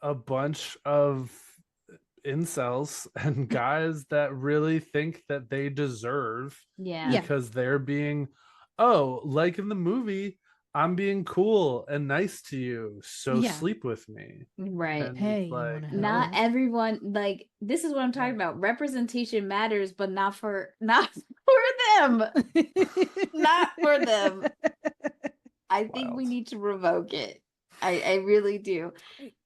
[SPEAKER 3] a bunch of incels and guys that really think that they deserve,
[SPEAKER 1] Yeah.
[SPEAKER 2] Yeah.
[SPEAKER 3] because they're being, oh, like in the movie, I'm being cool and nice to you, so
[SPEAKER 2] Yeah.
[SPEAKER 3] sleep with me.
[SPEAKER 1] Right.
[SPEAKER 3] And
[SPEAKER 2] Hey, you
[SPEAKER 3] like,
[SPEAKER 2] wanna have
[SPEAKER 1] Not
[SPEAKER 2] Oh.
[SPEAKER 1] everyone, like, this is what I'm talking about. Representation matters, but not for them. Not for them. I think we
[SPEAKER 3] Wild.
[SPEAKER 1] need to revoke it. I really do.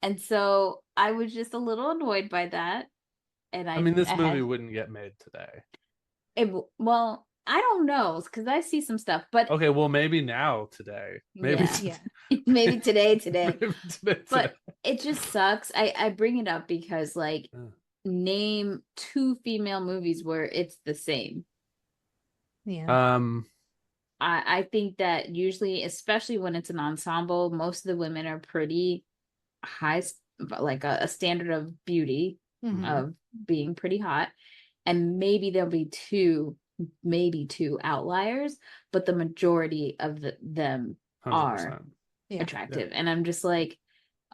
[SPEAKER 1] And so I was just a little annoyed by that. And
[SPEAKER 3] I mean, this
[SPEAKER 1] I
[SPEAKER 3] movie
[SPEAKER 1] had
[SPEAKER 3] wouldn't get made today.
[SPEAKER 1] well, I don't know, because I see some stuff, but
[SPEAKER 3] Okay, well, maybe now today. Maybe
[SPEAKER 1] yeah. Maybe today.
[SPEAKER 3] maybe today.
[SPEAKER 1] But it just sucks. I bring it up because, like,
[SPEAKER 3] Yeah.
[SPEAKER 1] name 2 female movies where it's the same.
[SPEAKER 2] Yeah.
[SPEAKER 1] I think that usually, especially when it's an ensemble, most of the women are pretty high, like a standard of beauty,
[SPEAKER 2] Mhm.
[SPEAKER 1] of being pretty hot. And maybe there'll be maybe two outliers, but the majority of them
[SPEAKER 3] 100%.
[SPEAKER 1] are
[SPEAKER 2] Yeah.
[SPEAKER 1] attractive. And I'm just like,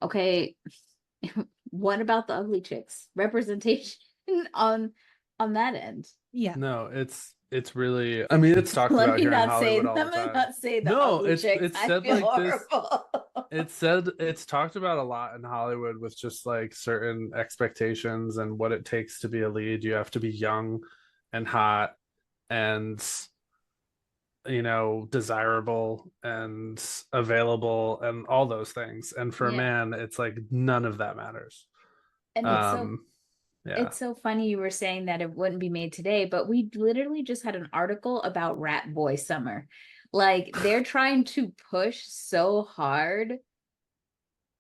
[SPEAKER 1] okay, what about the ugly chicks? Representation on that end.
[SPEAKER 2] Yeah.
[SPEAKER 3] No, it's really, I mean, it's talked about here in Hollywood all the
[SPEAKER 1] Let me
[SPEAKER 3] time.
[SPEAKER 1] not say the
[SPEAKER 3] No,
[SPEAKER 1] ugly chicks.
[SPEAKER 3] it's
[SPEAKER 1] I
[SPEAKER 3] said
[SPEAKER 1] feel
[SPEAKER 3] like this.
[SPEAKER 1] horrible.
[SPEAKER 3] It's talked about a lot in Hollywood with just like certain expectations and what it takes to be a lead. You have to be young and hot and, you know, desirable and available and all those things. And for a
[SPEAKER 1] Yeah.
[SPEAKER 3] man, it's like none of that matters.
[SPEAKER 1] And
[SPEAKER 3] Yeah.
[SPEAKER 1] it's so funny you were saying that it wouldn't be made today, but we literally just had an article about Rat Boy Summer. Like, they're trying to push so hard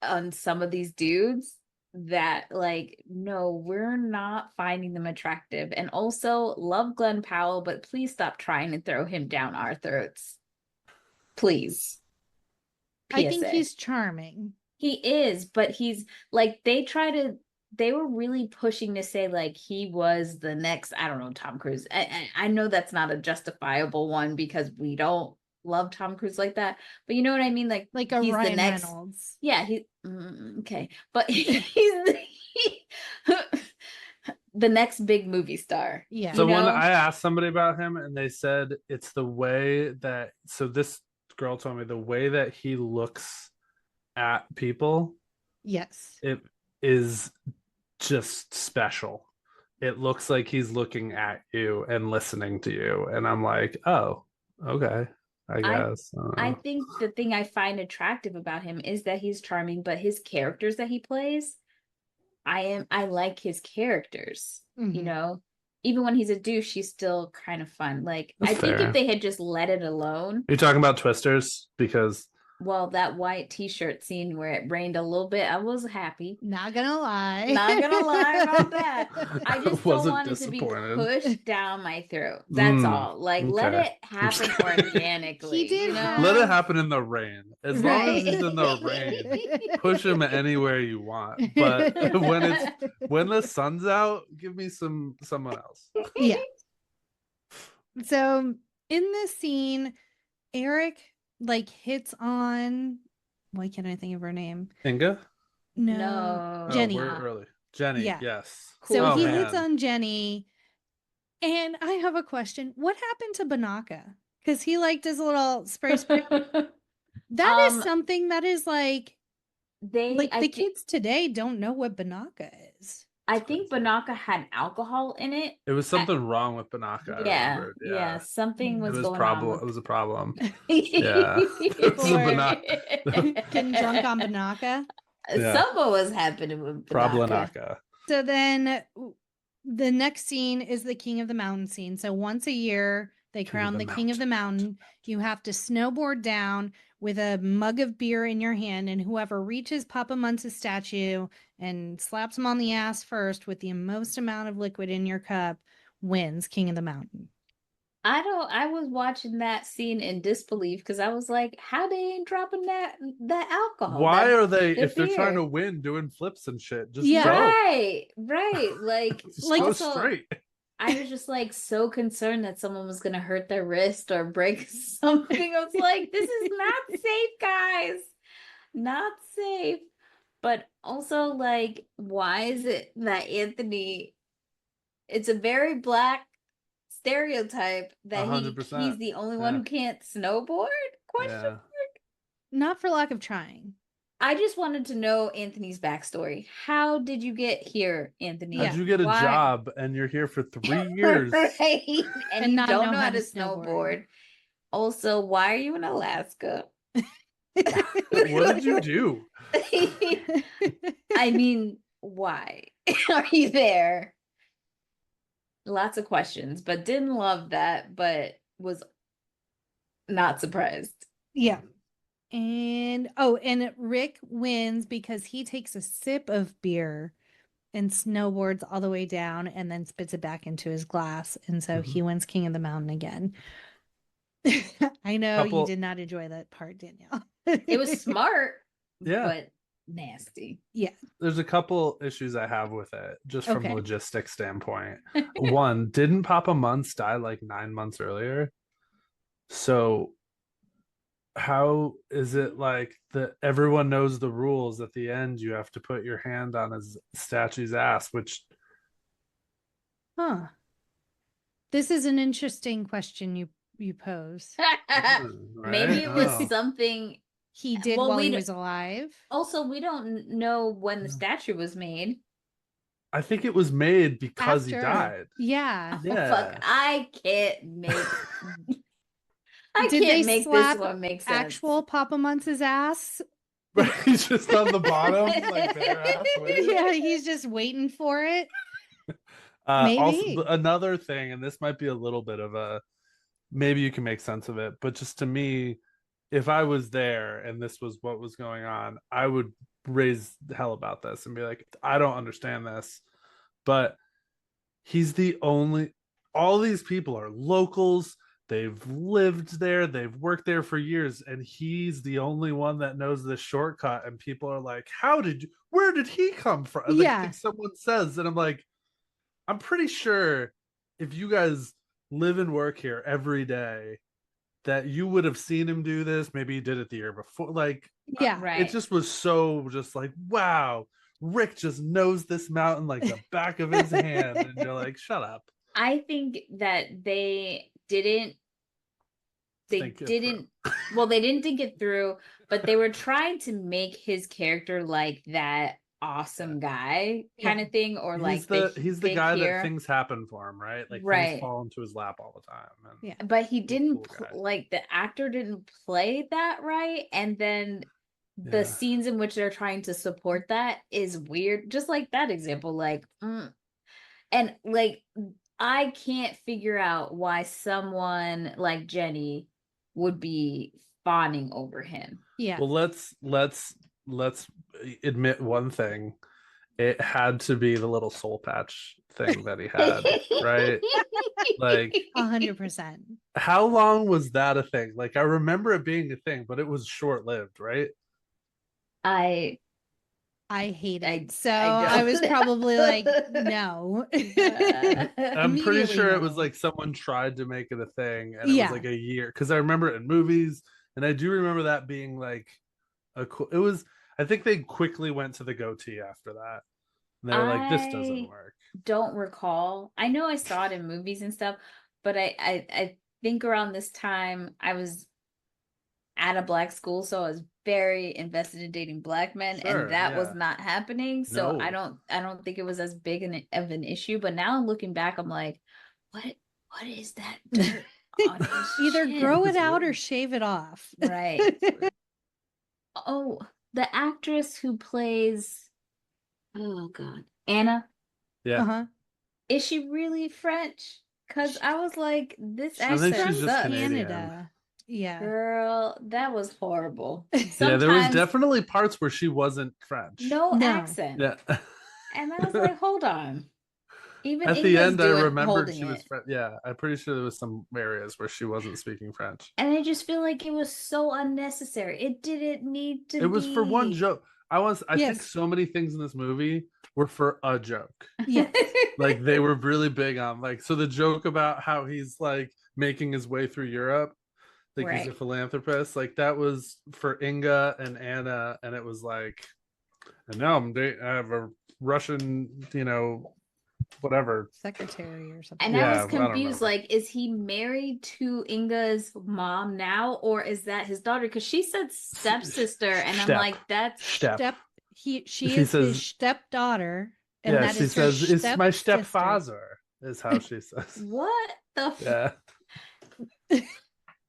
[SPEAKER 1] on some of these dudes that, like, no, we're not finding them attractive. And also, love Glenn Powell, but please stop trying to throw him down our throats. Please.
[SPEAKER 2] I think
[SPEAKER 1] PSA.
[SPEAKER 2] he's charming.
[SPEAKER 1] He is, but he's like, they were really pushing to say like he was the next, I don't know, Tom Cruise. I know that's not a justifiable one because we don't love Tom Cruise like that, but you know what I mean? Like
[SPEAKER 2] Like a
[SPEAKER 1] he's
[SPEAKER 2] Ryan
[SPEAKER 1] the next,
[SPEAKER 2] Reynolds.
[SPEAKER 1] yeah, okay, but he's the next big movie star.
[SPEAKER 2] Yeah.
[SPEAKER 3] So
[SPEAKER 1] you
[SPEAKER 3] when
[SPEAKER 1] know?
[SPEAKER 3] I asked somebody about him and they said it's the way that, so this girl told me the way that he looks at people,
[SPEAKER 2] Yes.
[SPEAKER 3] it is just special. It looks like he's looking at you and listening to you, and I'm like, oh, okay, I guess.
[SPEAKER 1] I think the thing I find attractive about him is that he's charming, but his characters that he plays, I like his characters. You
[SPEAKER 2] Mhm.
[SPEAKER 1] know, even when he's a douche, he's still kind of fun. Like,
[SPEAKER 3] That's
[SPEAKER 1] I think
[SPEAKER 3] fair.
[SPEAKER 1] if they had just let it alone,
[SPEAKER 3] You're talking about Twisters, because
[SPEAKER 1] well, that white t-shirt scene where it rained a little bit, I was happy.
[SPEAKER 2] Not gonna lie.
[SPEAKER 1] Not gonna lie about that. I just don't
[SPEAKER 3] Wasn't
[SPEAKER 1] want it to be
[SPEAKER 3] disappointed.
[SPEAKER 1] pushed down my throat. That's all. Like, let
[SPEAKER 3] okay.
[SPEAKER 1] it happen organically.
[SPEAKER 2] He did
[SPEAKER 1] you know?
[SPEAKER 2] have-
[SPEAKER 3] Let it happen in the rain. As long as he's in the
[SPEAKER 1] Right.
[SPEAKER 3] rain, push him anywhere you want. But when the sun's out, give me someone else.
[SPEAKER 2] Yeah. So in this scene, Eric like hits on, why can't I think of her name?
[SPEAKER 3] Inga?
[SPEAKER 1] No.
[SPEAKER 2] Jenny.
[SPEAKER 3] Oh, we're early. Jenny,
[SPEAKER 2] Yeah.
[SPEAKER 3] yes.
[SPEAKER 2] So
[SPEAKER 3] Oh,
[SPEAKER 2] he
[SPEAKER 3] man.
[SPEAKER 2] hits on Jenny. And I have a question. What happened to Banaka? Because he like does a little spray. That is something that is like the kids today don't know what Banaka is.
[SPEAKER 1] I think Banaka had alcohol in it.
[SPEAKER 3] It was something wrong with Banaka. I
[SPEAKER 1] Yeah,
[SPEAKER 3] remembered.
[SPEAKER 1] yeah, something was,
[SPEAKER 3] It was
[SPEAKER 1] going on.
[SPEAKER 3] It was a problem.
[SPEAKER 1] Yeah,
[SPEAKER 3] It was a Banaka.
[SPEAKER 2] Getting drunk on Banaka.
[SPEAKER 3] Yeah.
[SPEAKER 1] Something was happening with Banaka.
[SPEAKER 3] Problemaka.
[SPEAKER 2] So then the next scene is the King of the Mountain scene. So once a year, they crown the King of the Mountain. You have to snowboard down with a mug of beer in your hand, and whoever reaches Papa Muntz's statue and slaps him on the ass first with the most amount of liquid in your cup wins King of the Mountain.
[SPEAKER 1] I was watching that scene in disbelief because I was like, how they ain't dropping that alcohol?
[SPEAKER 3] Why are they,
[SPEAKER 1] the
[SPEAKER 3] if they're trying
[SPEAKER 1] beer?
[SPEAKER 3] to win, doing flips and shit? Just
[SPEAKER 2] Yeah.
[SPEAKER 3] go.
[SPEAKER 1] Right. Like,
[SPEAKER 3] Just
[SPEAKER 2] like
[SPEAKER 3] go
[SPEAKER 1] also,
[SPEAKER 3] straight.
[SPEAKER 1] I was just like so concerned that someone was gonna hurt their wrist or break something. I was like, this is not safe, guys. Not safe. But also, like, why is it that Anthony, it's a very black stereotype that
[SPEAKER 3] 100%.
[SPEAKER 1] he's the only one
[SPEAKER 3] Yeah.
[SPEAKER 1] who can't snowboard? Question
[SPEAKER 3] Yeah.
[SPEAKER 1] mark.
[SPEAKER 2] Not for lack of trying.
[SPEAKER 1] I just wanted to know Anthony's backstory. How did you get here, Anthony?
[SPEAKER 3] How'd you get a
[SPEAKER 1] Why-
[SPEAKER 3] job and you're here for 3 years?
[SPEAKER 1] right. And you
[SPEAKER 2] not
[SPEAKER 1] don't know how to snowboard. Also, why are you in Alaska?
[SPEAKER 3] What did you do?
[SPEAKER 1] I mean, why are you there? Lots of questions, but didn't love that, but was not surprised.
[SPEAKER 2] Yeah. And Rick wins because he takes a sip of beer and snowboards all the way down and then spits it back into his glass. And so he wins King of the Mountain again. I know you did not enjoy that part, Danielle.
[SPEAKER 1] It was smart,
[SPEAKER 3] Yeah.
[SPEAKER 1] but nasty.
[SPEAKER 2] Yeah.
[SPEAKER 3] There's a couple issues I have with it, just from
[SPEAKER 2] Okay.
[SPEAKER 3] logistics standpoint. One, didn't Papa Muntz die like 9 months earlier? So how is it like that everyone knows the rules at the end? You have to put your hand on his statue's ass, which
[SPEAKER 2] Huh. This is an interesting question you pose.
[SPEAKER 3] right?
[SPEAKER 1] Maybe it was
[SPEAKER 3] Oh.
[SPEAKER 1] something.
[SPEAKER 2] He did
[SPEAKER 1] Well,
[SPEAKER 2] while
[SPEAKER 1] we
[SPEAKER 2] he
[SPEAKER 1] d-
[SPEAKER 2] was alive.
[SPEAKER 1] Also, we don't know when the statue was made.
[SPEAKER 3] I think it was made because he
[SPEAKER 2] After.
[SPEAKER 3] died.
[SPEAKER 2] Yeah.
[SPEAKER 3] Yeah.
[SPEAKER 1] Fuck, I can't make. I
[SPEAKER 2] Did they
[SPEAKER 1] can't make
[SPEAKER 2] slap
[SPEAKER 1] this one make sense.
[SPEAKER 2] Actual Papa Muntz's ass.
[SPEAKER 3] He's just on the bottom, like bare ass waiting.
[SPEAKER 2] Yeah, he's just waiting for it.
[SPEAKER 3] Also,
[SPEAKER 2] Maybe.
[SPEAKER 3] another thing, and this might be a little bit of a, maybe you can make sense of it, but just to me, if I was there and this was what was going on, I would raise hell about this and be like, I don't understand this. But he's the only, all these people are locals. They've lived there, they've worked there for years, and he's the only one that knows this shortcut. And people are like, where did he come from? Like,
[SPEAKER 2] Yeah.
[SPEAKER 3] I think someone says, and I'm like, I'm pretty sure if you guys live and work here every day, that you would have seen him do this. Maybe he did it the year before. Like,
[SPEAKER 2] Yeah.
[SPEAKER 1] Right.
[SPEAKER 3] it just was so just like, wow, Rick just knows this mountain like the back of his hand. And you're like, shut up.
[SPEAKER 1] I think that they didn't
[SPEAKER 3] Think it
[SPEAKER 1] well, they didn't think it through, but they were trying to make his character like that awesome guy kind of thing, or like
[SPEAKER 3] He's the
[SPEAKER 1] big
[SPEAKER 3] guy
[SPEAKER 1] hero.
[SPEAKER 3] that things happen for him, right? Like
[SPEAKER 1] Right.
[SPEAKER 3] things fall into his lap all the time. And
[SPEAKER 2] Yeah.
[SPEAKER 1] But he didn't
[SPEAKER 3] cool guy.
[SPEAKER 1] like, the actor didn't play that right, and then the
[SPEAKER 3] Yeah.
[SPEAKER 1] scenes in which they're trying to support that is weird, just like that example, like and like I can't figure out why someone like Jenny would be fawning over him.
[SPEAKER 2] Yeah.
[SPEAKER 3] Well, let's admit one thing. It had to be the little soul patch thing that he had, right? Like
[SPEAKER 2] 100%.
[SPEAKER 3] how long was that a thing? Like I remember it being a thing, but it was short-lived, right?
[SPEAKER 1] I
[SPEAKER 2] hate it.
[SPEAKER 1] I-
[SPEAKER 2] So
[SPEAKER 1] I
[SPEAKER 2] I
[SPEAKER 1] don't-
[SPEAKER 2] was probably like, no.
[SPEAKER 3] I'm pretty
[SPEAKER 2] Immediately
[SPEAKER 3] sure it was
[SPEAKER 2] no.
[SPEAKER 3] like someone tried to make it a thing and it
[SPEAKER 2] Yeah.
[SPEAKER 3] was like a year because I remember it in movies and I do remember that being like a cool it was I think they quickly went to the goatee after that. And they were like, this doesn't work.
[SPEAKER 1] don't recall. I know I saw it in movies and stuff, but I think around this time I was at a black school, so I was very invested in dating black men,
[SPEAKER 3] Sure,
[SPEAKER 1] and that was
[SPEAKER 3] yeah.
[SPEAKER 1] not happening. So
[SPEAKER 3] No.
[SPEAKER 1] I don't think it was as big of an issue. But now looking back, I'm like, what is that dirt on his
[SPEAKER 2] Either
[SPEAKER 1] chin?
[SPEAKER 2] grow it
[SPEAKER 3] It's
[SPEAKER 2] out
[SPEAKER 3] weird.
[SPEAKER 2] or shave it off.
[SPEAKER 1] Right. Oh, the actress who plays, oh God, Anna,
[SPEAKER 3] Yeah.
[SPEAKER 2] Uh-huh.
[SPEAKER 1] is she really French? Because I was like, this
[SPEAKER 3] I think
[SPEAKER 1] accent
[SPEAKER 3] she's just
[SPEAKER 1] sucks.
[SPEAKER 3] Canadian.
[SPEAKER 2] Canada. Yeah.
[SPEAKER 1] Girl, that was horrible.
[SPEAKER 3] Yeah, there was
[SPEAKER 1] Sometimes
[SPEAKER 3] definitely parts where she wasn't French.
[SPEAKER 1] no
[SPEAKER 2] No.
[SPEAKER 1] accent.
[SPEAKER 3] Yeah.
[SPEAKER 1] And I was like, hold on. Even
[SPEAKER 3] At the
[SPEAKER 1] Inga's
[SPEAKER 3] end, I remembered
[SPEAKER 1] holding
[SPEAKER 3] she was
[SPEAKER 1] it.
[SPEAKER 3] French. Yeah, I'm pretty sure there was some areas where she wasn't speaking French.
[SPEAKER 1] And I just feel like it was so unnecessary. It didn't need to
[SPEAKER 3] It was for one
[SPEAKER 1] be.
[SPEAKER 3] joke. I think
[SPEAKER 2] Yes.
[SPEAKER 3] so many things in this movie were for a joke.
[SPEAKER 2] Yeah.
[SPEAKER 3] Like they were really big on like so the joke about how he's like making his way through Europe, like he's a
[SPEAKER 1] Right.
[SPEAKER 3] philanthropist, like that was for Inga and Anna, and it was like, and now I have a Russian, whatever.
[SPEAKER 2] Secretary or something.
[SPEAKER 1] And I
[SPEAKER 3] Yeah,
[SPEAKER 1] was
[SPEAKER 3] I don't
[SPEAKER 1] confused,
[SPEAKER 3] remember.
[SPEAKER 1] like, is he married to Inga's mom now, or is that his daughter? Because she said stepsister, and I'm
[SPEAKER 3] Step.
[SPEAKER 1] like, that's
[SPEAKER 3] Step.
[SPEAKER 2] She
[SPEAKER 3] She
[SPEAKER 2] is his
[SPEAKER 3] says-
[SPEAKER 2] stepdaughter. And
[SPEAKER 3] Yeah,
[SPEAKER 2] that
[SPEAKER 3] she
[SPEAKER 2] is her
[SPEAKER 3] says it's my
[SPEAKER 2] stepsister.
[SPEAKER 3] stepfather, is how she says.
[SPEAKER 1] what the
[SPEAKER 3] Yeah.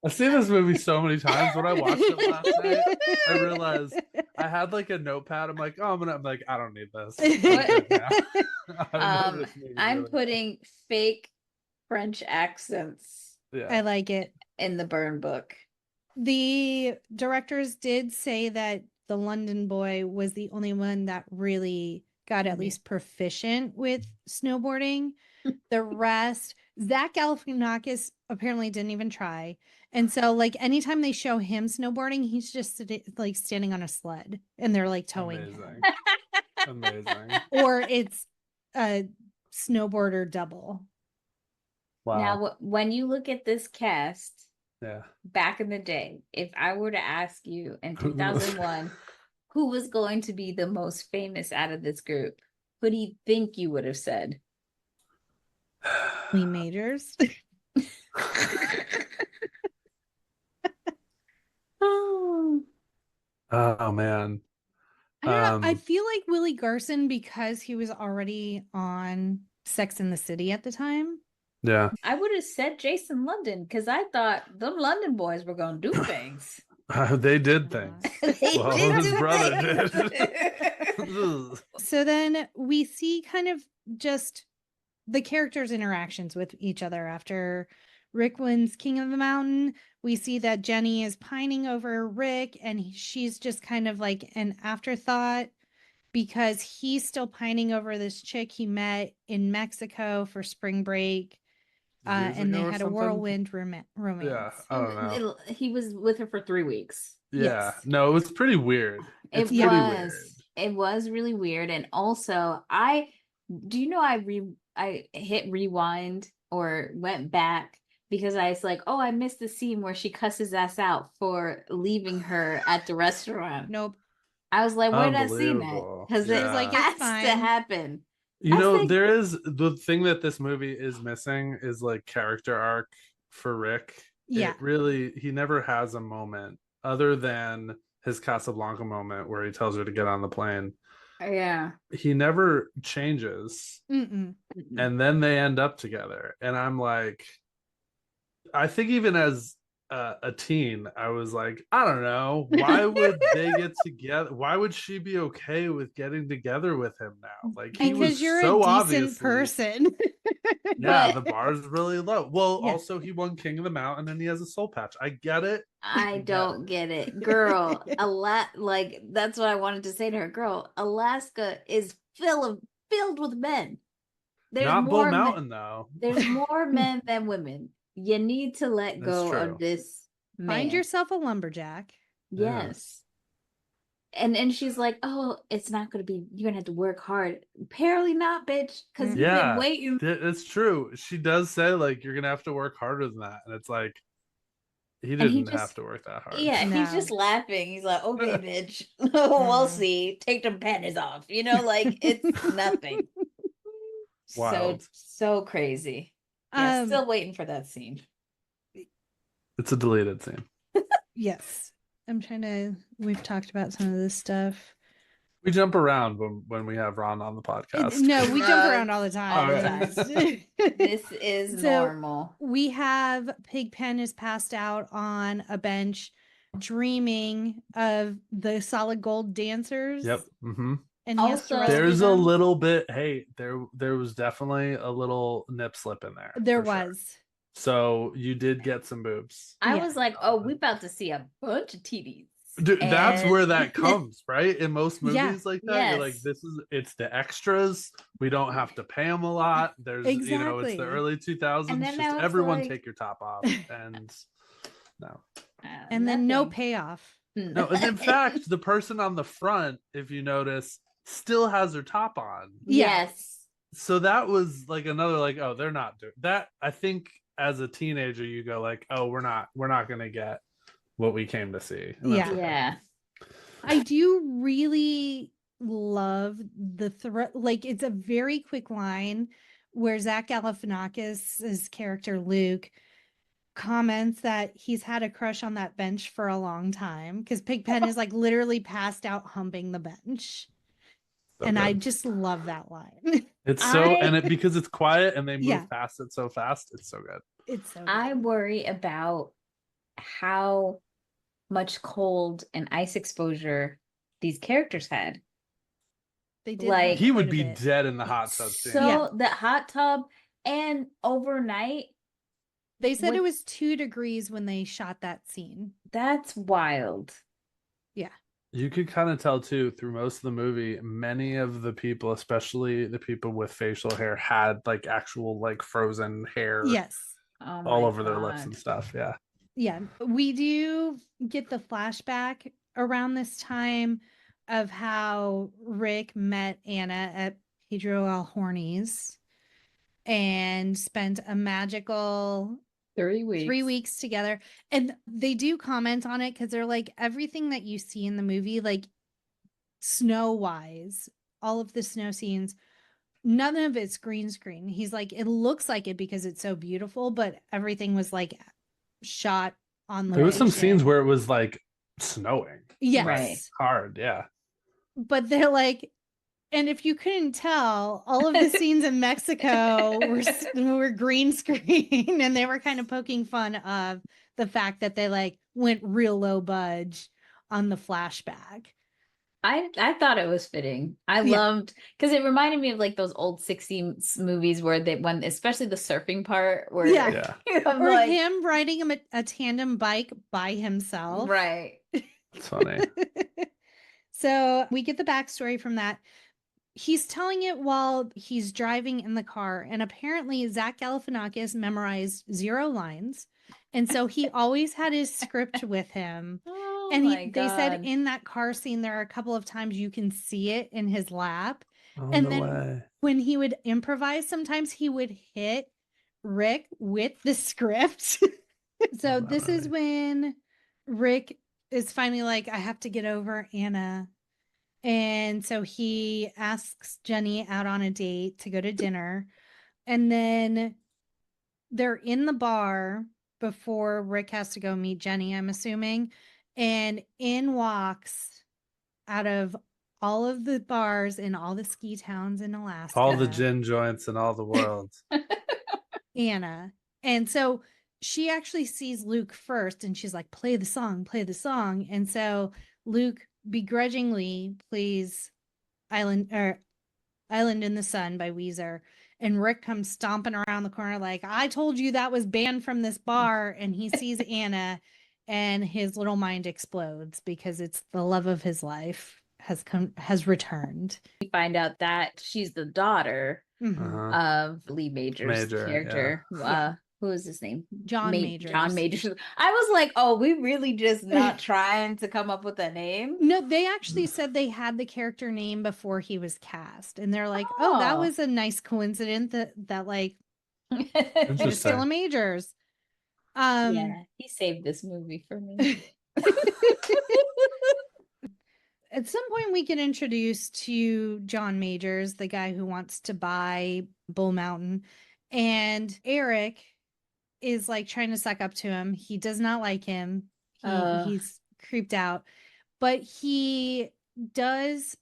[SPEAKER 3] I've seen this movie so many times. When I watched it last night, I realized I had like a notepad. I'm like, oh, I'm like, I don't need this. I'm good now. I know this movie
[SPEAKER 1] I'm
[SPEAKER 3] really
[SPEAKER 1] putting fake French accents
[SPEAKER 3] well.
[SPEAKER 2] I
[SPEAKER 3] Yeah.
[SPEAKER 2] like it.
[SPEAKER 1] in the burn book.
[SPEAKER 2] The directors did say that the London boy was the only one that really got at least proficient with snowboarding. The rest, Zach Galifianakis apparently didn't even try. And so, like, anytime they show him snowboarding, he's just like standing on a sled and they're like towing him.
[SPEAKER 3] Amazing.
[SPEAKER 2] Or it's a snowboarder double.
[SPEAKER 3] Wow.
[SPEAKER 1] Now, when you look at this cast
[SPEAKER 3] Yeah.
[SPEAKER 1] back in the day, if I were to ask you in 2001 who was going to be the most famous out of this group, who do you think you would have said?
[SPEAKER 2] Lee Majors.
[SPEAKER 1] Oh,
[SPEAKER 3] Oh man.
[SPEAKER 2] I don't know. I
[SPEAKER 3] Um,
[SPEAKER 2] feel like Willie Garson because he was already on Sex in the City at the time.
[SPEAKER 3] Yeah.
[SPEAKER 1] I would have said Jason London because I thought them London boys were going to do things.
[SPEAKER 3] They did things.
[SPEAKER 1] They
[SPEAKER 3] Well,
[SPEAKER 1] did
[SPEAKER 3] his
[SPEAKER 1] do
[SPEAKER 3] brother
[SPEAKER 1] things.
[SPEAKER 3] did.
[SPEAKER 2] So then we see kind of just the characters' interactions with each other after Rick wins King of the Mountain. We see that Jenny is pining over Rick and she's just kind of like an afterthought because he's still pining over this chick he met in Mexico for spring break.
[SPEAKER 3] Years
[SPEAKER 2] And they
[SPEAKER 3] ago or
[SPEAKER 2] had a
[SPEAKER 3] something?
[SPEAKER 2] whirlwind romance.
[SPEAKER 3] Yeah, I don't know.
[SPEAKER 1] He was with her for 3 weeks.
[SPEAKER 3] Yeah.
[SPEAKER 2] Yes.
[SPEAKER 3] No, it was pretty weird. It's
[SPEAKER 1] It
[SPEAKER 3] pretty
[SPEAKER 1] was.
[SPEAKER 3] weird.
[SPEAKER 1] It was really weird. And also, I hit rewind or went back because I was like, oh, I missed the scene where she cussed his ass out for leaving her at the restaurant.
[SPEAKER 2] Nope.
[SPEAKER 1] I was like, where did I see that?
[SPEAKER 3] Unbelievable.
[SPEAKER 1] Because
[SPEAKER 3] Yeah.
[SPEAKER 1] it was like,
[SPEAKER 2] It's
[SPEAKER 1] has to
[SPEAKER 2] fine.
[SPEAKER 1] happen.
[SPEAKER 3] You
[SPEAKER 1] I
[SPEAKER 3] know,
[SPEAKER 1] think-
[SPEAKER 3] there is the thing that this movie is missing is like character arc for Rick.
[SPEAKER 2] Yeah.
[SPEAKER 3] It really, he never has a moment other than his Casablanca moment where he tells her to get on the plane.
[SPEAKER 1] Yeah.
[SPEAKER 3] He never changes.
[SPEAKER 2] Mm-mm.
[SPEAKER 3] And then they end up together. And I'm like, I think even as a teen, I was like, I don't know, why would they get together? Why would she be okay with getting together with him now? Like, he
[SPEAKER 2] Because
[SPEAKER 3] was
[SPEAKER 2] you're
[SPEAKER 3] so
[SPEAKER 2] a decent
[SPEAKER 3] obviously
[SPEAKER 2] person.
[SPEAKER 3] Yeah,
[SPEAKER 1] But-
[SPEAKER 3] the bar is really low. Well,
[SPEAKER 2] Yeah.
[SPEAKER 3] also he won King of the Mountain and he has a soul patch. I get it.
[SPEAKER 1] I don't get it, girl. Like that's what I wanted to say to her, girl. Alaska is filled with men. There's
[SPEAKER 3] Not Bull
[SPEAKER 1] more
[SPEAKER 3] Mountain though.
[SPEAKER 1] There's more men than women. You need to let
[SPEAKER 3] That's
[SPEAKER 1] go
[SPEAKER 3] true.
[SPEAKER 1] of this man.
[SPEAKER 2] Find yourself a lumberjack.
[SPEAKER 3] Yeah.
[SPEAKER 1] Yes. And she's like, oh, it's not gonna be. You're gonna have to work hard. Apparently not, bitch. Because you've
[SPEAKER 3] Yeah.
[SPEAKER 1] been waiting.
[SPEAKER 3] It's true. She does say like you're gonna have to work harder than that, and it's like he
[SPEAKER 1] he
[SPEAKER 3] didn't have
[SPEAKER 1] just-
[SPEAKER 3] to work that hard.
[SPEAKER 1] Yeah,
[SPEAKER 2] No.
[SPEAKER 1] he's just laughing. He's like, okay, bitch. We'll
[SPEAKER 2] Mhm.
[SPEAKER 1] see. Take them panties off. Like it's nothing.
[SPEAKER 3] Wild.
[SPEAKER 1] So crazy. Yeah,
[SPEAKER 2] Um,
[SPEAKER 1] still waiting for that scene.
[SPEAKER 3] It's a deleted scene.
[SPEAKER 2] Yes. We've talked about some of this stuff.
[SPEAKER 3] We jump around when we have Ron on the podcast.
[SPEAKER 2] No, we jump
[SPEAKER 1] Uh,
[SPEAKER 2] around all the time.
[SPEAKER 3] Okay.
[SPEAKER 1] This is
[SPEAKER 2] So-
[SPEAKER 1] normal.
[SPEAKER 2] We have Pigpen is passed out on a bench, dreaming of the solid gold dancers.
[SPEAKER 3] Yep. Mm-hmm.
[SPEAKER 2] And he has to
[SPEAKER 1] Also-
[SPEAKER 2] rescue
[SPEAKER 3] There's a
[SPEAKER 2] them.
[SPEAKER 3] little bit. Hey, there was definitely a little nip slip in there.
[SPEAKER 2] There
[SPEAKER 3] for sure.
[SPEAKER 2] was.
[SPEAKER 3] So you did get some boobs.
[SPEAKER 1] I
[SPEAKER 2] Yeah.
[SPEAKER 1] was like, oh, we about to see a bunch of TVs.
[SPEAKER 3] Dude, that's
[SPEAKER 1] And-
[SPEAKER 3] where that comes, right? In most movies
[SPEAKER 2] Yeah.
[SPEAKER 3] like that, you're like,
[SPEAKER 1] Yes.
[SPEAKER 3] it's the extras. We don't have to pay them a lot. There's, it's
[SPEAKER 2] Exactly.
[SPEAKER 3] the early 2000s.
[SPEAKER 1] And then I
[SPEAKER 3] Just
[SPEAKER 1] was
[SPEAKER 3] everyone
[SPEAKER 1] like-
[SPEAKER 3] take your top off. And no.
[SPEAKER 2] And then no
[SPEAKER 1] Nothing.
[SPEAKER 2] payoff.
[SPEAKER 3] No, and in fact, the person on the front, if you notice, still has their top on.
[SPEAKER 2] Yeah.
[SPEAKER 1] Yes.
[SPEAKER 3] So that was like another like, oh, they're not doing that. I think as a teenager, you go like, oh, we're not gonna get what we came to see. And that's
[SPEAKER 2] Yeah.
[SPEAKER 3] okay.
[SPEAKER 1] Yeah.
[SPEAKER 2] I do really love the like it's a very quick line where Zach Galifianakis' character Luke comments that he's had a crush on that bench for a long time because Pigpen is like literally passed out humping the bench.
[SPEAKER 3] So
[SPEAKER 2] And I
[SPEAKER 3] good.
[SPEAKER 2] just love that line.
[SPEAKER 3] It's so
[SPEAKER 1] I-
[SPEAKER 3] because it's quiet and they move
[SPEAKER 2] Yeah.
[SPEAKER 3] past it so fast. It's so good.
[SPEAKER 2] It's so
[SPEAKER 1] I
[SPEAKER 2] good.
[SPEAKER 1] worry about how much cold and ice exposure these characters had.
[SPEAKER 2] They did
[SPEAKER 1] like-
[SPEAKER 2] have
[SPEAKER 3] He
[SPEAKER 2] quite
[SPEAKER 3] would
[SPEAKER 2] a
[SPEAKER 3] be
[SPEAKER 2] bit.
[SPEAKER 3] dead in the hot tub scene.
[SPEAKER 1] So
[SPEAKER 2] Yeah.
[SPEAKER 1] the hot tub and overnight,
[SPEAKER 2] They said it
[SPEAKER 1] what-
[SPEAKER 2] was 2 degrees when they shot that scene.
[SPEAKER 1] that's wild.
[SPEAKER 3] You could kind of tell too through most of the movie, many of the people, especially the people with facial hair, had like actual like frozen hair
[SPEAKER 2] Yes.
[SPEAKER 1] Oh
[SPEAKER 3] all
[SPEAKER 1] my
[SPEAKER 3] over their lips
[SPEAKER 1] God.
[SPEAKER 3] and stuff. Yeah.
[SPEAKER 2] Yeah, we do get the flashback around this time of how Rick met Anna at Pedro El Horny's and spent a magical
[SPEAKER 1] 3 weeks.
[SPEAKER 2] 3 weeks together. And they do comment on it because they're like, everything that you see in the movie, like snow wise, all of the snow scenes, none of it's green screen. He's like, it looks like it because it's so beautiful, but everything was like shot on
[SPEAKER 3] There was some
[SPEAKER 2] location.
[SPEAKER 3] scenes where it was like snowing.
[SPEAKER 2] Yes.
[SPEAKER 1] Right.
[SPEAKER 3] Hard. Yeah.
[SPEAKER 2] But they're like, and if you couldn't tell, all of the scenes in Mexico were green screen, and they were kind of poking fun of the fact that they like went real low budge on the flashback.
[SPEAKER 1] I thought it was fitting. I
[SPEAKER 2] Yeah.
[SPEAKER 1] loved because it reminded me of like those old 60s movies where when especially the surfing part where
[SPEAKER 2] Yeah.
[SPEAKER 3] Yeah.
[SPEAKER 1] I'm
[SPEAKER 2] Or
[SPEAKER 1] like,
[SPEAKER 2] him riding a tandem bike by himself.
[SPEAKER 1] right.
[SPEAKER 3] It's funny.
[SPEAKER 2] So we get the backstory from that. He's telling it while he's driving in the car, and apparently Zach Galifianakis memorized 0 lines, and so he always had his script with him.
[SPEAKER 1] Oh
[SPEAKER 2] And
[SPEAKER 1] my
[SPEAKER 2] they said
[SPEAKER 1] God.
[SPEAKER 2] in that car scene there are a couple of times you can see it in his lap.
[SPEAKER 3] Oh,
[SPEAKER 2] And
[SPEAKER 3] no
[SPEAKER 2] then-
[SPEAKER 3] way.
[SPEAKER 2] When he would improvise, sometimes he would hit Rick with the script. So
[SPEAKER 3] Oh,
[SPEAKER 2] this is when Rick is finally like, I have to get over Anna. And so he asks Jenny out on a date to go to dinner. And then they're in the bar before Rick has to go meet Jenny, I'm assuming. And in walks, out of all of the bars in all the ski towns in Alaska,
[SPEAKER 3] All the gin joints in all the world.
[SPEAKER 2] Anna. And so she actually sees Luke first and she's like, play the song, play the song. And so Luke begrudgingly plays Island in the Sun by Weezer. And Rick comes stomping around the corner like, I told you that was banned from this bar. And he sees Anna and his little mind explodes because it's the love of his life has returned.
[SPEAKER 1] We find out that she's the daughter
[SPEAKER 2] Mhm.
[SPEAKER 1] of Lee Major's character. Who is his name?
[SPEAKER 2] John Majors.
[SPEAKER 1] John Majors. I was like, oh, we really just not trying to come up with a name?
[SPEAKER 2] No, they actually said they had the character name before he was cast. And they're like, oh, that was a nice coincidence that like Priscilla Majors.
[SPEAKER 1] Yeah, he saved this movie for me.
[SPEAKER 2] At some point we get introduced to John Majors, the guy who wants to buy Bull Mountain, and Eric is like trying to suck up to him. He does not like him. He's creeped out, but he does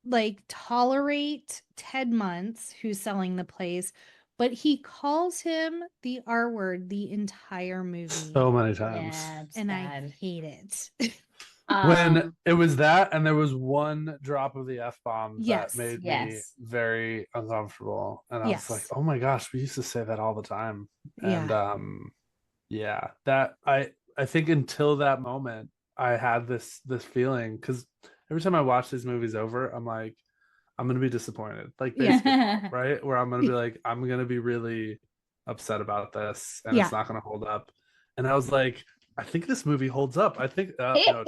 [SPEAKER 2] like tolerate Ted Muntz, who's selling the place, but he calls him the R word the entire movie.
[SPEAKER 3] So many times.
[SPEAKER 1] Yeah,
[SPEAKER 2] and I hate it.
[SPEAKER 3] When it was that, and there was one drop of the F-bomb
[SPEAKER 2] Yes,
[SPEAKER 3] that made me very uncomfortable. And I was like, oh my gosh, we used to say that all the time. And that I think until that moment, I had this feeling, because every time I watch these movies over, I'm like, I'm gonna be disappointed. Like BASEketball, right? Where I'm gonna be like, I'm gonna be really upset about this, and it's not gonna hold up. And I was like, I think this movie holds up. I think no.
[SPEAKER 2] And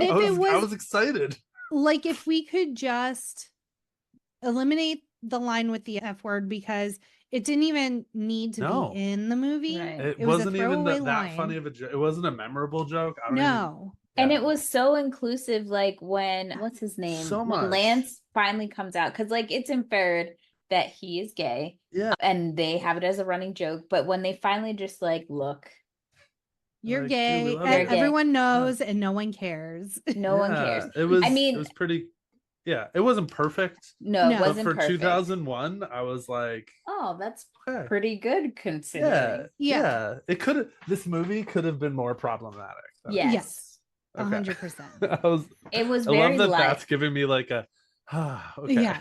[SPEAKER 2] if
[SPEAKER 3] I was excited.
[SPEAKER 2] Like, if we could just eliminate the line with the F word, because it didn't even need to be in the movie.
[SPEAKER 1] Right.
[SPEAKER 3] It wasn't even that funny of a joke. It wasn't a memorable joke.
[SPEAKER 1] And it was so inclusive, like when, what's his name?
[SPEAKER 3] So
[SPEAKER 1] when
[SPEAKER 3] much.
[SPEAKER 1] Lance finally comes out, because like it's inferred that he is gay.
[SPEAKER 3] Yeah.
[SPEAKER 1] And they have it as a running joke. But when they finally just like, look,
[SPEAKER 2] you're
[SPEAKER 3] like,
[SPEAKER 2] gay,
[SPEAKER 3] dude,
[SPEAKER 2] and everyone knows, and no one cares.
[SPEAKER 1] No one cares.
[SPEAKER 3] It was,
[SPEAKER 1] I mean,
[SPEAKER 3] it was pretty, it wasn't perfect.
[SPEAKER 1] No, it
[SPEAKER 3] but
[SPEAKER 1] wasn't
[SPEAKER 3] for
[SPEAKER 1] perfect.
[SPEAKER 3] 2001, I was like,
[SPEAKER 1] oh, that's pretty good considering.
[SPEAKER 3] Yeah. It could have, this movie could have been more problematic.
[SPEAKER 2] Yes.
[SPEAKER 3] Okay.
[SPEAKER 2] 100%.
[SPEAKER 1] It was
[SPEAKER 3] I
[SPEAKER 1] very
[SPEAKER 3] love that
[SPEAKER 1] light.
[SPEAKER 3] that's giving me like a okay.
[SPEAKER 2] Yeah.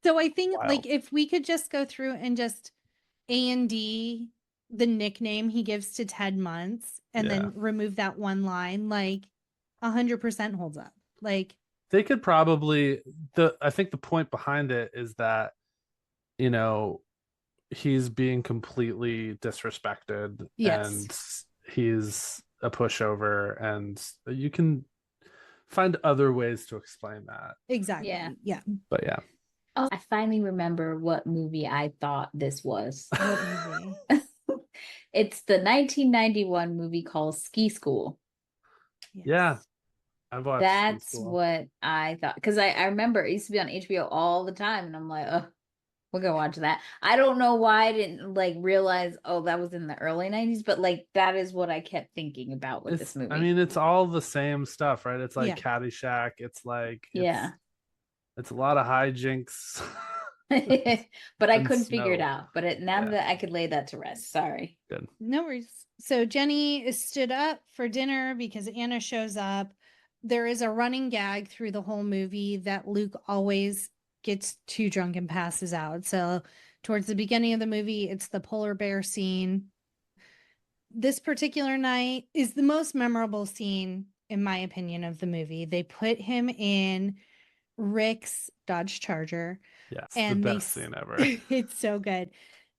[SPEAKER 2] So I think like if we could just go through and just A&D the nickname he gives to Ted Muntz and then remove that one line, like 100% holds up. Like
[SPEAKER 3] they could probably, I think the point behind it is that, you know, he's being completely disrespected and he's a pushover, and you can find other ways to explain that.
[SPEAKER 2] Exactly. Yeah.
[SPEAKER 3] But yeah.
[SPEAKER 1] Oh, I finally remember what movie I thought this was.
[SPEAKER 2] What movie?
[SPEAKER 1] It's the 1991 movie called Ski School.
[SPEAKER 2] Yes.
[SPEAKER 3] Yeah. I've watched
[SPEAKER 1] That's what I thought. Because I remember it used to be on HBO all the time. And I'm like, oh, we're going to watch that. I don't know why I didn't like realize, oh, that was in the early 90s. But like, that is what I kept thinking about with this movie.
[SPEAKER 3] I mean, it's all the same stuff, right? It's like Caddyshack. It's like, it's a lot of hijinks.
[SPEAKER 1] But I couldn't figure it out. But now that I could lay that to rest. Sorry.
[SPEAKER 3] Good.
[SPEAKER 2] No worries. So Jenny is stood up for dinner because Anna shows up. There is a running gag through the whole movie that Luke always gets too drunk and passes out. So towards the beginning of the movie, it's the polar bear scene. This particular night is the most memorable scene, in my opinion, of the movie. They put him in Rick's Dodge Charger.
[SPEAKER 3] Yeah, it's
[SPEAKER 2] and
[SPEAKER 3] the best scene ever.
[SPEAKER 2] It's so good.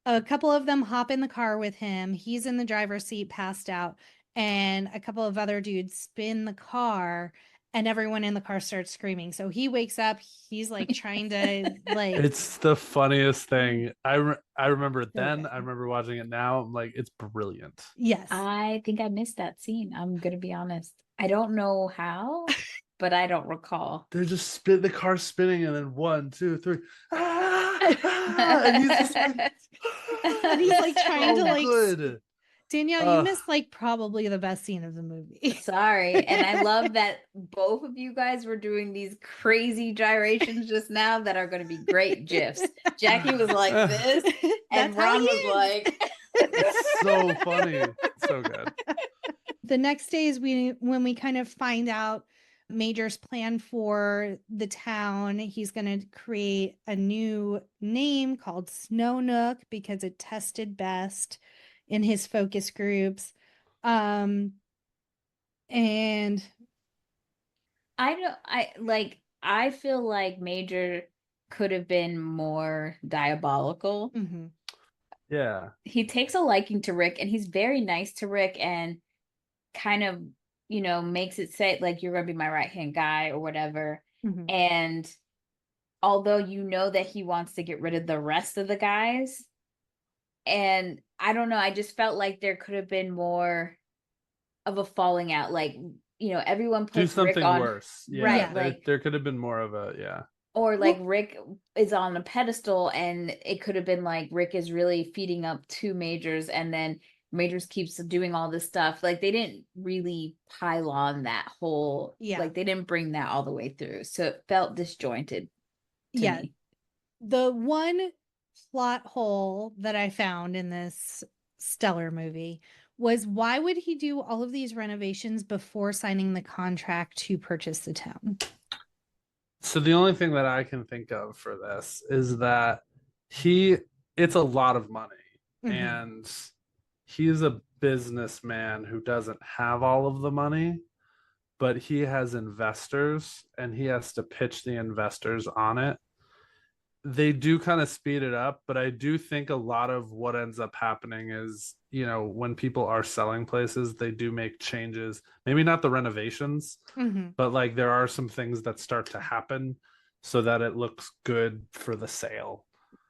[SPEAKER 2] A couple of them hop in the car with him. He's in the driver's seat, passed out, and a couple of other dudes spin the car, and everyone in the car starts screaming. So he wakes up. He's like trying to like.
[SPEAKER 3] It's the funniest thing. I remember it then. I remember watching it now. I'm like, it's brilliant.
[SPEAKER 2] Yes.
[SPEAKER 1] I think I missed that scene. I'm gonna be honest. I don't know how. But I don't recall.
[SPEAKER 3] They're just the car spinning, and then 1, 2, 3, and he's just like,
[SPEAKER 2] and he's like trying to like.
[SPEAKER 3] Good.
[SPEAKER 2] Danielle, you missed like probably the best scene of the movie.
[SPEAKER 1] Sorry, and I love that both of you guys were doing these crazy gyrations just now that are going to be great gifs. Jackie was like this, and Ron was like,
[SPEAKER 3] "It's so funny, so good."
[SPEAKER 2] The next day is when we kind of find out Major's plan for the town. He's going to create a new name called Snow Nook because it tested best in his focus groups. And
[SPEAKER 1] I feel like Major could have been more diabolical.
[SPEAKER 3] Yeah.
[SPEAKER 1] He takes a liking to Rick, and he's very nice to Rick, and kind of, makes it say like, you're gonna be my right hand guy or whatever. And although that he wants to get rid of the rest of the guys, and I don't know, I just felt like there could have been more of a falling out, like, everyone puts
[SPEAKER 3] Do something
[SPEAKER 1] Rick on,
[SPEAKER 3] worse. Yeah,
[SPEAKER 1] right? Like,
[SPEAKER 3] there could have been more of a, yeah.
[SPEAKER 1] Or like Rick is on a pedestal, and it could have been like Rick is really feeding up to Majors, and then Majors keeps doing all this stuff. Like, they didn't really pile on that whole, like, they didn't bring that all the way through. So it felt disjointed to me.
[SPEAKER 2] The one plot hole that I found in this stellar movie was, why would he do all of these renovations before signing the contract to purchase the town?
[SPEAKER 3] So the only thing that I can think of for this is that it's a lot of money, and he's a businessman who doesn't have all of the money, but he has investors, and he has to pitch the investors on it. They do kind of speed it up, but I do think a lot of what ends up happening is, when people are selling places, they do make changes, maybe not the renovations, but like there are some things that start to happen so that it looks good for the sale,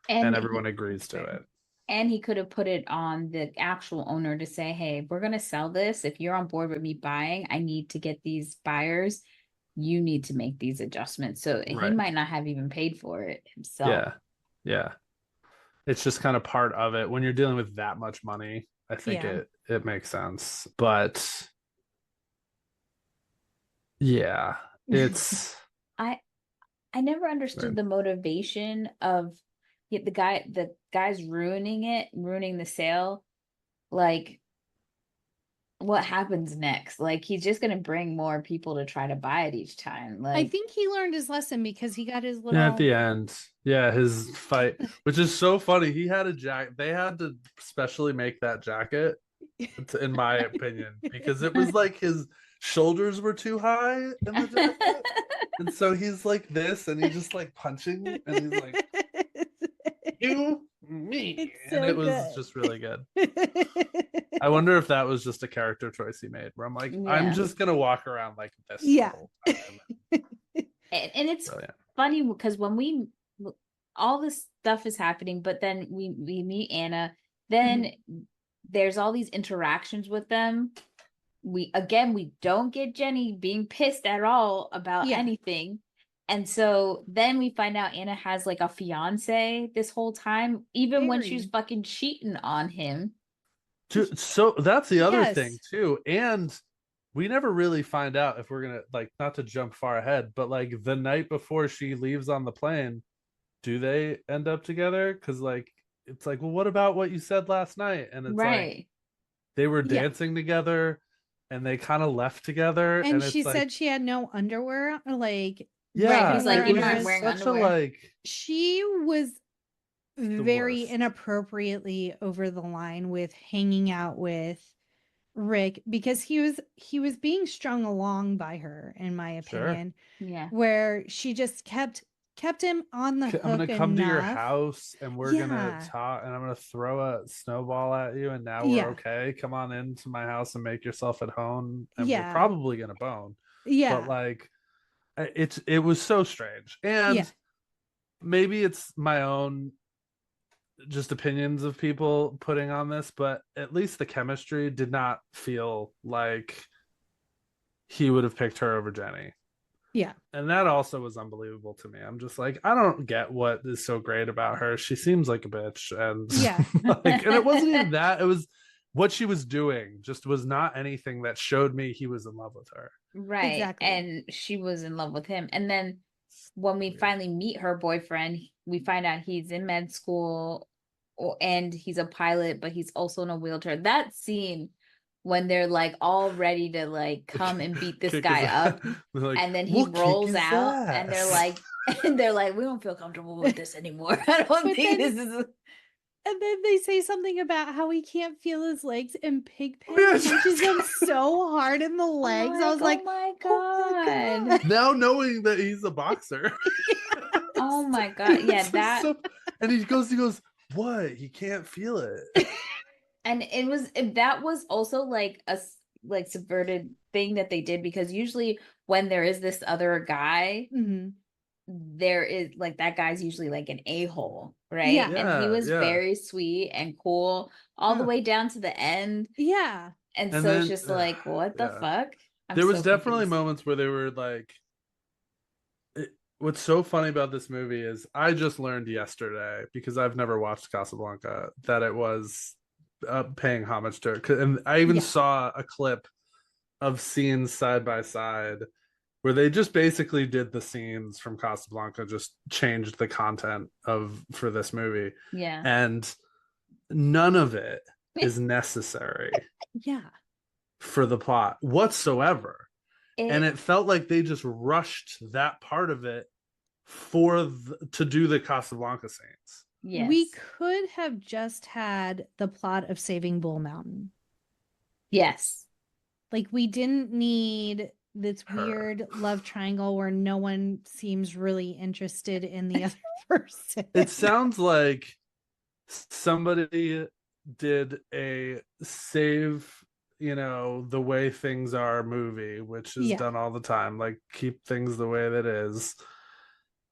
[SPEAKER 3] and everyone agrees to it.
[SPEAKER 1] And he could have put it on the actual owner to say, hey, we're going to sell this. If you're on board with me buying, I need to get these buyers. You need to make these adjustments. So he might not have even paid for it himself.
[SPEAKER 3] Yeah. It's just kind of part of it. When you're dealing with that much money, I think it makes sense. But yeah, it's
[SPEAKER 1] I never understood the motivation of the guy's ruining the sale. Like, what happens next? Like, he's just gonna bring more people to try to buy it each time. Like,
[SPEAKER 2] I think he learned his lesson because he got his little
[SPEAKER 3] at the end. Yeah, his fight, which is so funny. He had a jacket. They had to specially make that jacket, in my opinion, because it was like his shoulders were too high in the jacket. And so he's like this, and he's just like punching, and he's like, you, me. And it was just really good. I wonder if that was just a character choice he made, where I'm like, I'm just going to walk around like this.
[SPEAKER 2] Yeah.
[SPEAKER 3] The whole time.
[SPEAKER 1] And it's funny because when all this stuff is happening, but then we meet Anna, then there's all these interactions with them. We don't get Jenny being pissed at all about anything. And so then we find out Anna has like a fiance this whole time, even when she's fucking cheating on him.
[SPEAKER 3] So that's the other thing too. And we never really find out, if we're gonna, like, not to jump far ahead, but like the night before she leaves on the plane, do they end up together? Because like, it's like, well, what about what you said last night? And it's like they were dancing together, and they kind of left together,
[SPEAKER 2] and
[SPEAKER 3] it's
[SPEAKER 2] she
[SPEAKER 3] like,
[SPEAKER 2] said she had no underwear, like
[SPEAKER 1] he's like, you're not wearing underwear.
[SPEAKER 2] She was very inappropriately over the line with hanging out with Rick, because he was being strung along by her, in my opinion. Where she just kept him on the hook.
[SPEAKER 3] I'm gonna come to your house, and we're gonna talk, and I'm gonna throw a snowball at you, and now we're okay. Come on into my house and make yourself at home, and we're probably gonna bone. But like, it was so strange. And maybe it's my own just opinions of people putting on this, but at least the chemistry did not feel like he would have picked her over Jenny. And that also was unbelievable to me. I'm just like, I don't get what is so great about her. She seems like a bitch. And like, and it wasn't even that, it was what she was doing just was not anything that showed me he was in love with her.
[SPEAKER 1] And she was in love with him. And then when we finally meet her boyfriend, we find out he's in med school, and he's a pilot, but he's also in a wheelchair. That scene when they're like all ready to like come and beat this
[SPEAKER 3] Kick
[SPEAKER 1] guy
[SPEAKER 3] his
[SPEAKER 1] up,
[SPEAKER 3] ass. They're like,
[SPEAKER 1] and then he
[SPEAKER 3] "We'll kick
[SPEAKER 1] rolls
[SPEAKER 3] his
[SPEAKER 1] out, and
[SPEAKER 3] ass."
[SPEAKER 1] they're like, we don't feel comfortable with this anymore. I don't
[SPEAKER 2] But
[SPEAKER 1] think
[SPEAKER 2] then-
[SPEAKER 1] this is.
[SPEAKER 2] And then they say something about how he can't feel his legs, and Pigpen
[SPEAKER 3] Yes.
[SPEAKER 2] punches him so hard in the legs. I was like,
[SPEAKER 1] oh my
[SPEAKER 2] "Oh my
[SPEAKER 1] god.
[SPEAKER 2] God."
[SPEAKER 3] Now knowing that he's a boxer.
[SPEAKER 1] Oh my god. Yeah,
[SPEAKER 3] It's like
[SPEAKER 1] that.
[SPEAKER 3] so- and he goes, what? He can't feel it.
[SPEAKER 1] And that was also like like subverted thing that they did, because usually when there is this other guy,
[SPEAKER 2] Mhm.
[SPEAKER 1] there is like that guy's usually like an a-hole, right?
[SPEAKER 2] Yeah.
[SPEAKER 1] And he
[SPEAKER 3] Yeah,
[SPEAKER 1] was
[SPEAKER 3] yeah.
[SPEAKER 1] very sweet and cool all the
[SPEAKER 3] Yeah.
[SPEAKER 1] way down to the end.
[SPEAKER 2] Yeah.
[SPEAKER 1] And
[SPEAKER 3] And
[SPEAKER 1] so it's
[SPEAKER 3] then-
[SPEAKER 1] just like, what the
[SPEAKER 3] yeah.
[SPEAKER 1] fuck? I'm
[SPEAKER 3] There was
[SPEAKER 1] so
[SPEAKER 3] definitely
[SPEAKER 1] confused.
[SPEAKER 3] moments where they were like, what's so funny about this movie is I just learned yesterday, because I've never watched Casablanca, that it was paying homage to it. And I even
[SPEAKER 2] Yeah.
[SPEAKER 3] saw a clip of scenes side by side where they just basically did the scenes from Casablanca, just changed the content for this movie,
[SPEAKER 1] Yeah.
[SPEAKER 3] and none of it is necessary
[SPEAKER 2] Yeah.
[SPEAKER 3] for the plot whatsoever. And
[SPEAKER 1] It-
[SPEAKER 3] it felt like they just rushed that part of it to do the Casablanca scenes.
[SPEAKER 1] yes.
[SPEAKER 2] We could have just had the plot of Saving Bull Mountain.
[SPEAKER 1] Yes.
[SPEAKER 2] Like, we didn't need this
[SPEAKER 3] Her.
[SPEAKER 2] weird love triangle where no one seems really interested in the other person.
[SPEAKER 3] It sounds like somebody did a save, the way things are movie, which is
[SPEAKER 2] Yeah.
[SPEAKER 3] done all the time, like keep things the way that is.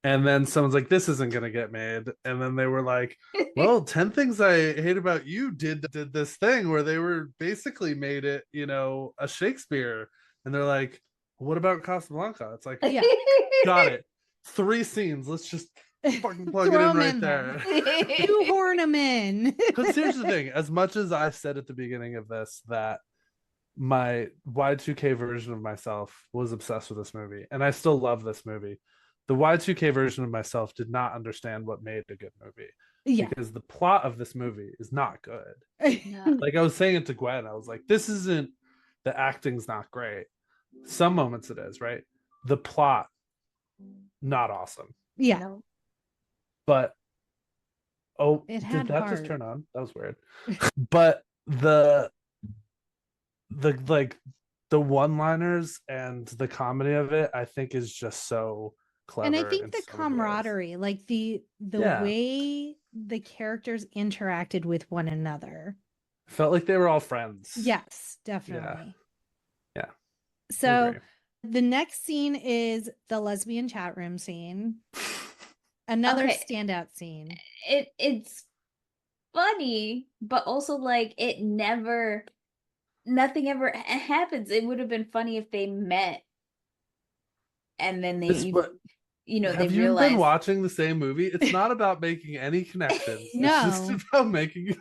[SPEAKER 3] And then someone's like, this isn't going to get made. And then they were like, well, 10 Things I Hate About You did this thing where they were basically made it, a Shakespeare. And they're like, what about Casablanca? It's like,
[SPEAKER 2] Yeah.
[SPEAKER 3] got it. 3 scenes. Let's just fucking plug it
[SPEAKER 2] Throw
[SPEAKER 3] in
[SPEAKER 2] 'em
[SPEAKER 3] right
[SPEAKER 2] in
[SPEAKER 3] there.
[SPEAKER 2] Shoehorn them in.
[SPEAKER 3] Because here's the thing. As much as I said at the beginning of this that my Y2K version of myself was obsessed with this movie, and I still love this movie, the Y2K version of myself did not understand what made a good movie,
[SPEAKER 2] Yeah.
[SPEAKER 3] because the plot of this movie is not good.
[SPEAKER 1] No.
[SPEAKER 3] Like I was saying it to Gwen, I was like, the acting's not great. Some moments it is, right? The plot, not awesome.
[SPEAKER 2] Yeah.
[SPEAKER 1] No.
[SPEAKER 3] But
[SPEAKER 2] It
[SPEAKER 3] did
[SPEAKER 2] had
[SPEAKER 3] that
[SPEAKER 2] heart.
[SPEAKER 3] just turn on? That was weird. But the one-liners and the comedy of it, I think, is just so clever.
[SPEAKER 2] And I think
[SPEAKER 3] in
[SPEAKER 2] the
[SPEAKER 3] so many ways.
[SPEAKER 2] camaraderie, like the
[SPEAKER 3] Yeah.
[SPEAKER 2] way the characters interacted with one another.
[SPEAKER 3] Felt like they were all friends.
[SPEAKER 2] Yes, definitely.
[SPEAKER 3] Yeah. I
[SPEAKER 2] So
[SPEAKER 3] agree.
[SPEAKER 2] the next scene is the lesbian chat room scene. Another
[SPEAKER 1] Okay.
[SPEAKER 2] standout scene.
[SPEAKER 1] It's funny, but also like nothing ever happens. It would have been funny if they met and then
[SPEAKER 3] Have
[SPEAKER 1] they
[SPEAKER 3] you
[SPEAKER 1] realized.
[SPEAKER 3] been watching the same movie? It's not about making any connections.
[SPEAKER 2] No.
[SPEAKER 3] It's just about making.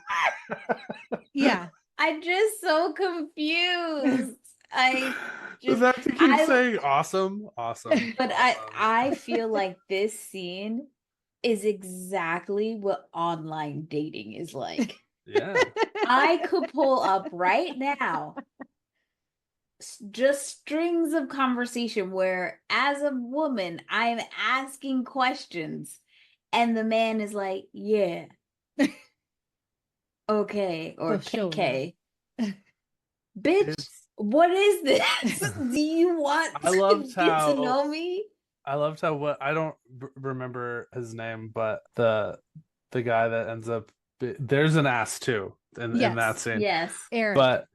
[SPEAKER 2] Yeah.
[SPEAKER 1] I'm just so confused.
[SPEAKER 3] The
[SPEAKER 1] just-
[SPEAKER 3] fact you keep saying awesome.
[SPEAKER 1] But I feel like this scene is exactly what online dating is like.
[SPEAKER 3] Yeah.
[SPEAKER 1] I could pull up right now just strings of conversation where, as a woman, I'm asking questions and the man is like, yeah, okay, or
[SPEAKER 2] Oh, sure.
[SPEAKER 1] okay. Bitch,
[SPEAKER 3] It's-
[SPEAKER 1] what is this? Do you want
[SPEAKER 3] I
[SPEAKER 1] to
[SPEAKER 3] loved
[SPEAKER 1] get
[SPEAKER 3] how-
[SPEAKER 1] to know me?
[SPEAKER 3] I loved how I don't remember his name, but the guy that ends up there's an ass too in that
[SPEAKER 2] Yes.
[SPEAKER 3] scene.
[SPEAKER 1] Yes.
[SPEAKER 2] Eric.
[SPEAKER 3] But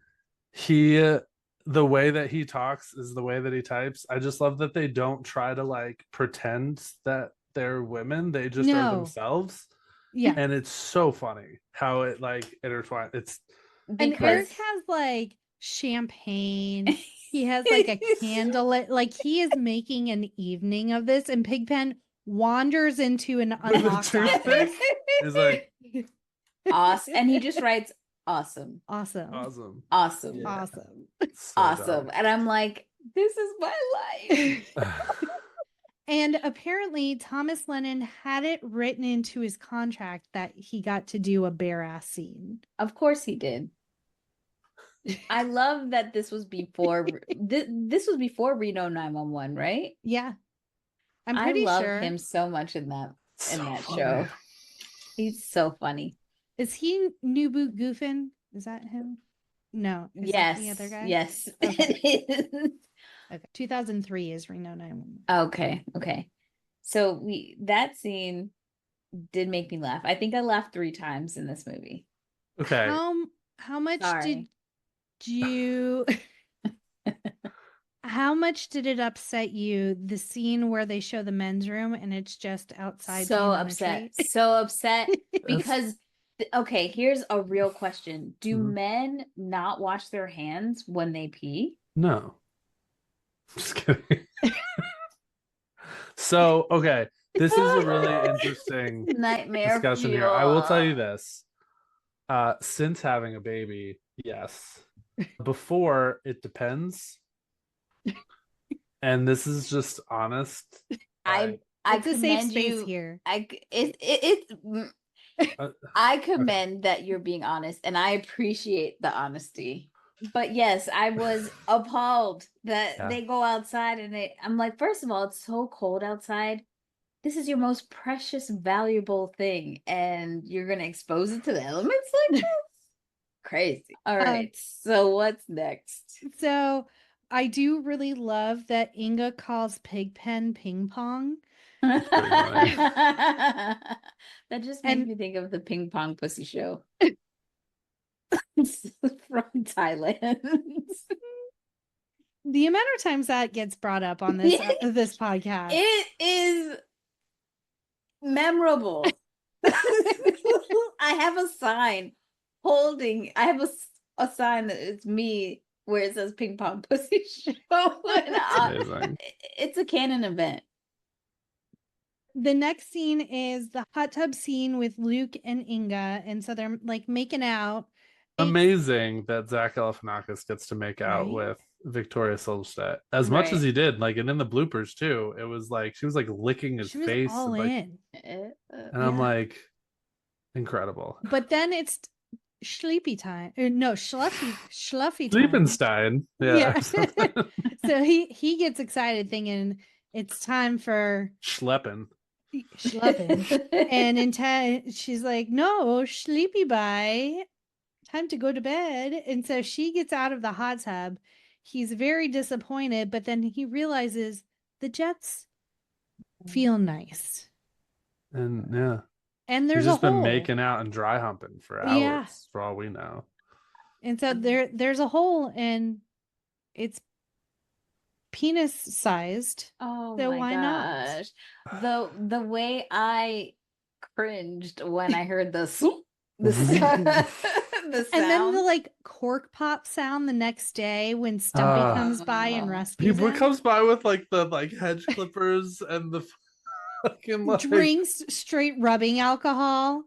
[SPEAKER 3] the way that he talks is the way that he types. I just love that they don't try to like pretend that they're women. They just are
[SPEAKER 2] No.
[SPEAKER 3] themselves.
[SPEAKER 2] yeah.
[SPEAKER 3] And it's so funny how it like intertwines. It's
[SPEAKER 2] And
[SPEAKER 1] Because
[SPEAKER 2] Eric has like champagne. He has like a candle. Like he is making an evening of this, and Pigpen wanders into an
[SPEAKER 3] a
[SPEAKER 2] unlocked
[SPEAKER 3] toothpick?
[SPEAKER 2] office.
[SPEAKER 3] It's like
[SPEAKER 1] awesome. And he just writes awesome.
[SPEAKER 2] Awesome.
[SPEAKER 3] awesome.
[SPEAKER 1] Awesome.
[SPEAKER 3] Yeah.
[SPEAKER 2] Awesome.
[SPEAKER 3] So
[SPEAKER 1] Awesome.
[SPEAKER 3] dumb.
[SPEAKER 1] And I'm like, this is my life.
[SPEAKER 2] And apparently Thomas Lennon had it written into his contract that he got to do a bare ass scene.
[SPEAKER 1] Of course he did. I love that this was before this was before Reno 911, right?
[SPEAKER 2] Yeah. I'm
[SPEAKER 1] I
[SPEAKER 2] pretty
[SPEAKER 1] love
[SPEAKER 2] sure.
[SPEAKER 1] him so much in that
[SPEAKER 3] So funny.
[SPEAKER 1] show. He's so funny.
[SPEAKER 2] Is he New Boot Goofin? Is that him? No. Is that the other guy?
[SPEAKER 1] Yes.
[SPEAKER 2] Okay.
[SPEAKER 1] It is.
[SPEAKER 2] Okay. 2003 is Reno 911.
[SPEAKER 1] Okay. So that scene did make me laugh. I think I laughed 3 times in this movie.
[SPEAKER 3] Okay.
[SPEAKER 2] How much
[SPEAKER 1] Sorry.
[SPEAKER 2] did you how much did it upset you, the scene where they show the men's room and it's just outside
[SPEAKER 1] So
[SPEAKER 2] peeing on a
[SPEAKER 1] upset.
[SPEAKER 2] tree?
[SPEAKER 1] So upset because okay, here's a real question. Do
[SPEAKER 3] Mhm.
[SPEAKER 1] men not wash their hands when they pee?
[SPEAKER 3] No. Just kidding. So, okay. This is a really interesting
[SPEAKER 1] Nightmare
[SPEAKER 3] discussion here. I will tell you
[SPEAKER 1] fuel.
[SPEAKER 3] this. Since having a baby, yes. Before, it depends. And this is just honest.
[SPEAKER 1] I
[SPEAKER 2] It's a safe
[SPEAKER 1] commend
[SPEAKER 2] space
[SPEAKER 1] you.
[SPEAKER 2] here.
[SPEAKER 1] I commend that you're being honest, and I appreciate the honesty. But yes, I was appalled that
[SPEAKER 3] Yeah.
[SPEAKER 1] they go outside and I'm like, first of all, it's so cold outside. This is your most precious, valuable thing, and you're gonna expose it to the elements like this? Crazy. All right. So what's next?
[SPEAKER 2] So I do really love that Inga calls Pigpen ping pong.
[SPEAKER 1] That just makes
[SPEAKER 2] And-
[SPEAKER 1] me think of the ping pong pussy show from Thailand.
[SPEAKER 2] The amount of times that gets brought up on this this podcast.
[SPEAKER 1] It is memorable. I have a sign holding. I have a sign that it's me where it says ping pong pussy show. And
[SPEAKER 3] Amazing.
[SPEAKER 1] it's a canon event.
[SPEAKER 2] The next scene is the hot tub scene with Luke and Inga, and so they're like making out.
[SPEAKER 3] Amazing that Zach Galifianakis gets to make out
[SPEAKER 2] Right?
[SPEAKER 3] with Victoria Silvstedt as much as he did. Like, and in the bloopers too, it was like she was like licking his
[SPEAKER 2] She was
[SPEAKER 3] face,
[SPEAKER 2] all
[SPEAKER 3] and, like,
[SPEAKER 2] in.
[SPEAKER 3] and I'm like, incredible.
[SPEAKER 2] But then it's sleepy time. No, schluffy time.
[SPEAKER 3] Sleepenstein. Yeah.
[SPEAKER 2] So he gets excited thinking it's time for
[SPEAKER 3] Schleppin.
[SPEAKER 2] schlepping. And she's like, no, sleepy bye. Time to go to bed. And so she gets out of the hot tub. He's very disappointed, but then he realizes the jets feel nice.
[SPEAKER 3] And yeah.
[SPEAKER 2] And
[SPEAKER 3] He's
[SPEAKER 2] there's
[SPEAKER 3] just
[SPEAKER 2] a hole.
[SPEAKER 3] been making out and dry humping for hours,
[SPEAKER 2] Yeah.
[SPEAKER 3] for all we know.
[SPEAKER 2] And so there's a hole and it's penis sized.
[SPEAKER 1] Oh
[SPEAKER 2] So
[SPEAKER 1] my
[SPEAKER 2] why
[SPEAKER 1] gosh.
[SPEAKER 2] not?
[SPEAKER 1] The way I cringed when I heard the swoop, the sound. The sound.
[SPEAKER 2] And then the like cork pop sound the next day when Stumpy comes by and rescues
[SPEAKER 3] He
[SPEAKER 2] him.
[SPEAKER 3] comes by with like the hedge clippers and the fucking like
[SPEAKER 2] Drinks straight rubbing alcohol.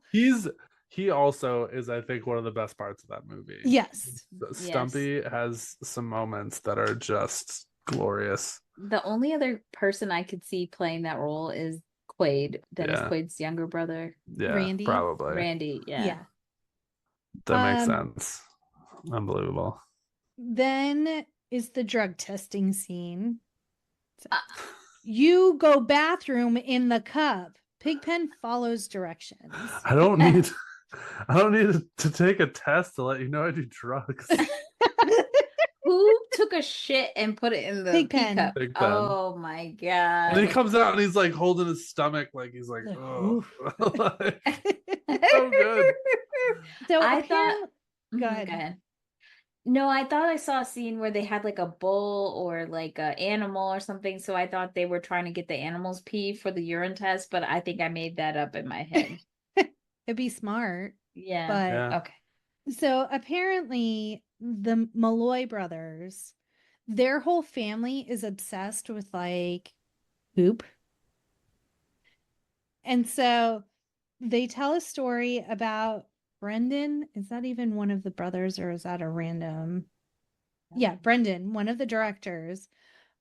[SPEAKER 3] He also is, I think, one of the best parts of that movie.
[SPEAKER 2] Yes.
[SPEAKER 3] Stumpy has some moments that are just glorious.
[SPEAKER 1] The only other person I could see playing that role is Quaid, Dennis
[SPEAKER 3] Yeah.
[SPEAKER 1] Quaid's younger brother.
[SPEAKER 3] Yeah,
[SPEAKER 2] Randy?
[SPEAKER 3] probably.
[SPEAKER 1] Randy, yeah.
[SPEAKER 3] That makes sense. Unbelievable.
[SPEAKER 2] Then is the drug testing scene. You go bathroom in the cup. Pigpen follows directions.
[SPEAKER 3] I don't need to take a test to let you know I do drugs.
[SPEAKER 1] Who took a shit and put it in the
[SPEAKER 2] Pigpen.
[SPEAKER 1] cup?
[SPEAKER 3] Pigpen.
[SPEAKER 1] Oh my god.
[SPEAKER 3] And he comes out and he's like holding his stomach like he's like, oh. Like, so good.
[SPEAKER 2] So
[SPEAKER 1] I
[SPEAKER 2] apparent-
[SPEAKER 1] thought
[SPEAKER 2] Go ahead.
[SPEAKER 1] No, I thought I saw a scene where they had like a bull or like an animal or something. So I thought they were trying to get the animal's pee for the urine test, but I think I made that up in my head.
[SPEAKER 2] It'd be smart.
[SPEAKER 1] Yeah.
[SPEAKER 2] But
[SPEAKER 3] Yeah.
[SPEAKER 1] Okay.
[SPEAKER 2] so apparently the Malloy brothers, their whole family is obsessed with like poop. And so they tell a story about Brendan. Is that even one of the brothers or is that a random? Yeah, Brendan, one of the directors.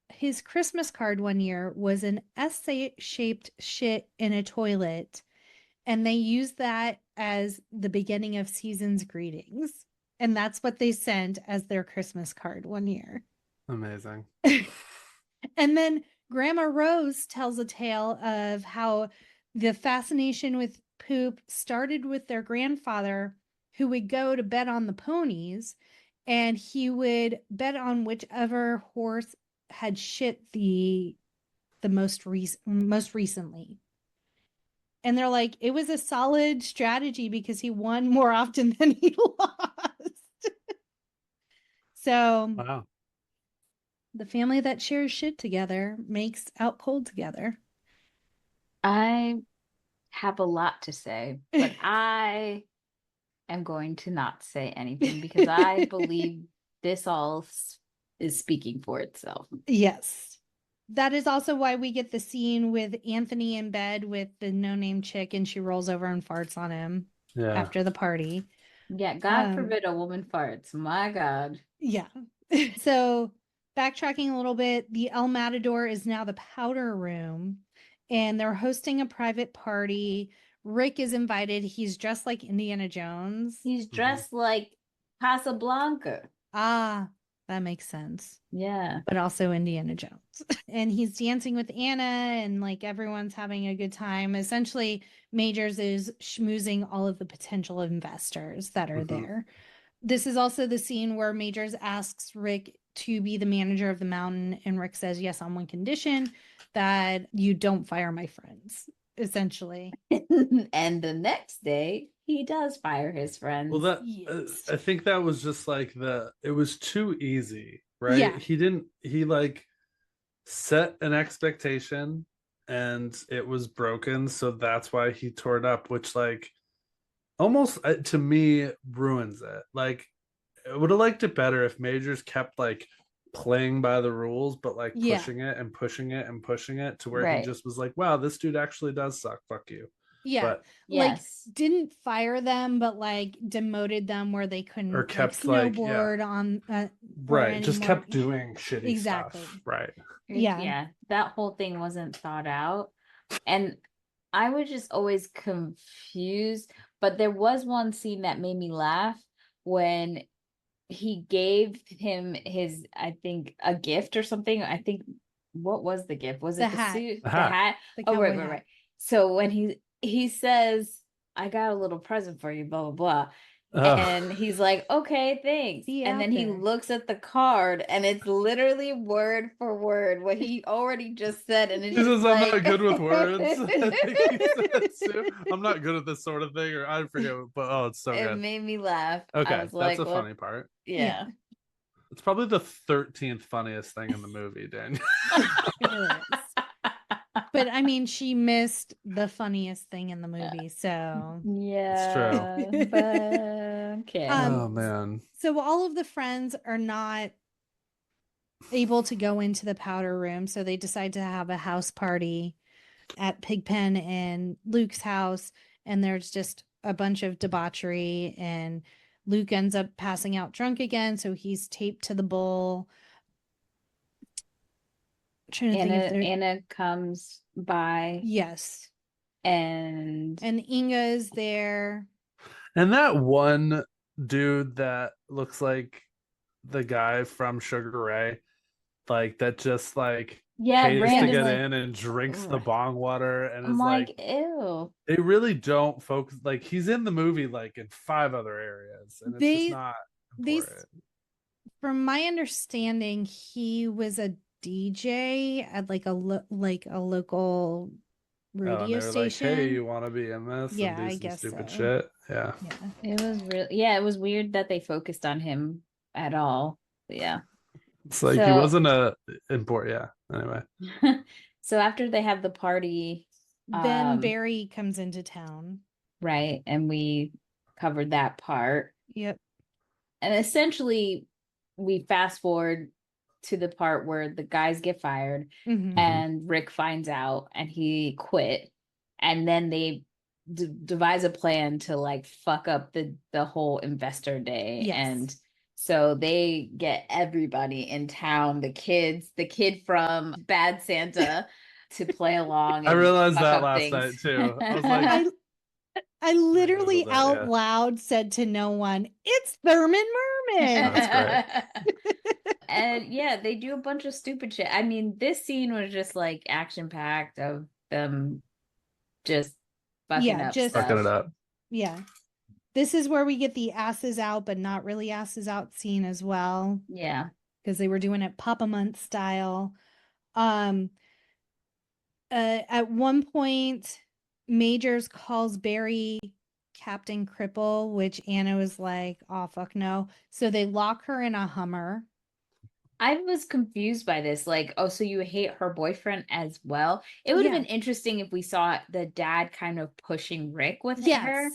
[SPEAKER 2] His Christmas card one year was an S-shaped shit in a toilet. And they used that as the beginning of season's greetings. And that's what they sent as their Christmas card one year.
[SPEAKER 3] Amazing.
[SPEAKER 2] And then Grandma Rose tells a tale of how the fascination with poop started with their grandfather, who would go to bet on the ponies, and he would bet on whichever horse had shit the most recently. And they're like, it was a solid strategy because he won more often than he lost. So
[SPEAKER 3] Wow.
[SPEAKER 2] the family that shares shit together makes out cold together.
[SPEAKER 1] I have a lot to say, but I am going to not say anything because I believe this all is speaking for itself.
[SPEAKER 2] Yes. That is also why we get the scene with Anthony in bed with the no-name chick, and she rolls over and farts on him after the party.
[SPEAKER 1] Yeah, God forbid a woman farts. My God.
[SPEAKER 2] Yeah. So backtracking a little bit, the El Matador is now the powder room, and they're hosting a private party. Rick is invited. He's dressed like Indiana Jones.
[SPEAKER 1] He's dressed like Casablanca.
[SPEAKER 2] Ah, that makes sense.
[SPEAKER 1] Yeah.
[SPEAKER 2] But also Indiana Jones. And he's dancing with Anna, and like everyone's having a good time. Essentially, Majors is schmoozing all of the potential investors that are there. This is also the scene where Majors asks Rick to be the manager of the mountain, and Rick says yes on one condition, that you don't fire my friends, essentially.
[SPEAKER 1] And the next day, he does fire his friends.
[SPEAKER 3] Well, that
[SPEAKER 2] Yes.
[SPEAKER 3] I think that was just like it was too easy, right?
[SPEAKER 2] Yeah.
[SPEAKER 3] He like set an expectation and it was broken, so that's why he tore it up, which like almost to me ruins it. Like, I would have liked it better if Majors kept like playing by the rules, but like pushing it and pushing it and pushing it to where he just was like, wow, this dude actually does suck, fuck you.
[SPEAKER 2] Yeah.
[SPEAKER 3] But
[SPEAKER 2] like didn't fire them, but like demoted them where they couldn't
[SPEAKER 3] or kept
[SPEAKER 2] like, snowboard on
[SPEAKER 3] right, just kept doing shitty stuff. Right.
[SPEAKER 1] Yeah, that whole thing wasn't thought out, and I was just always confused. But there was one scene that made me laugh when he gave him his, I think, a gift or something. I think, what was the gift? Was it the suit, the hat? Oh, right. So when he says, I got a little present for you, blah, blah, blah. And he's like, okay, thanks. And then he looks at the card, and it's literally word for word what he already just said. And it's just
[SPEAKER 3] I'm not good with words. I think he says too. I'm not good at this sort of thing, or I forget, but it's so good.
[SPEAKER 1] It made me laugh.
[SPEAKER 3] Okay,
[SPEAKER 1] I was
[SPEAKER 3] that's
[SPEAKER 1] like,
[SPEAKER 3] a funny part.
[SPEAKER 1] Yeah.
[SPEAKER 3] It's probably the 13th funniest thing in the movie, Daniel.
[SPEAKER 2] But I mean, she missed the funniest thing in the movie, so
[SPEAKER 1] yeah, it's true. But okay.
[SPEAKER 3] Oh man.
[SPEAKER 2] So all of the friends are not able to go into the powder room, so they decide to have a house party at Pigpen and Luke's house, and there's just a bunch of debauchery, and Luke ends up passing out drunk again, so he's taped to the bull.
[SPEAKER 1] Anna comes by.
[SPEAKER 2] Yes.
[SPEAKER 1] And
[SPEAKER 2] Inga is there.
[SPEAKER 3] And that one dude that looks like the guy from Sugar Ray, like that just like pays to get in and drinks the bong water, and is like,
[SPEAKER 1] ew.
[SPEAKER 3] They really don't focus, like he's in the movie like in 5 other areas, and it's just not important.
[SPEAKER 2] From my understanding, he was a DJ at like a local radio station.
[SPEAKER 3] Like, hey, you want to be in this?
[SPEAKER 2] Yeah,
[SPEAKER 3] and do
[SPEAKER 2] I
[SPEAKER 3] some
[SPEAKER 2] guess
[SPEAKER 3] stupid
[SPEAKER 2] so.
[SPEAKER 3] shit. Yeah.
[SPEAKER 1] It was really, it was weird that they focused on him at all. But yeah.
[SPEAKER 3] It's like he wasn't a important. Yeah. Anyway.
[SPEAKER 1] So after they have the party,
[SPEAKER 2] then Barry comes into town.
[SPEAKER 1] Right, and we covered that part.
[SPEAKER 2] Yep.
[SPEAKER 1] And essentially, we fast forward to the part where the guys get fired, and Rick finds out, and he quit, and then they devise a plan to like fuck up the whole investor day. And so they get everybody in town, the kid from Bad Santa to play along.
[SPEAKER 3] I realized that last night too. I was like,
[SPEAKER 2] I literally
[SPEAKER 3] that,
[SPEAKER 2] out
[SPEAKER 3] yeah.
[SPEAKER 2] loud said to no one, "It's Thurman Merman."
[SPEAKER 3] That's
[SPEAKER 1] And yeah, they do a bunch of stupid shit. I mean, this scene was just like action packed of them just fucking
[SPEAKER 2] Yeah,
[SPEAKER 1] up
[SPEAKER 2] just
[SPEAKER 3] Fucking it
[SPEAKER 1] stuff.
[SPEAKER 3] up.
[SPEAKER 2] yeah. This is where we get the asses out, but not really asses out scene as well,
[SPEAKER 1] Yeah.
[SPEAKER 2] because they were doing it Papa Month style. At one point, Majors calls Barry Captain Cripple, which Anna was like, "Oh fuck no!" So they lock her in a Hummer.
[SPEAKER 1] I was confused by this. Like, oh, so you hate her boyfriend as well? It would have
[SPEAKER 2] Yeah.
[SPEAKER 1] been interesting if we saw the dad kind of pushing Rick with her
[SPEAKER 2] Yes.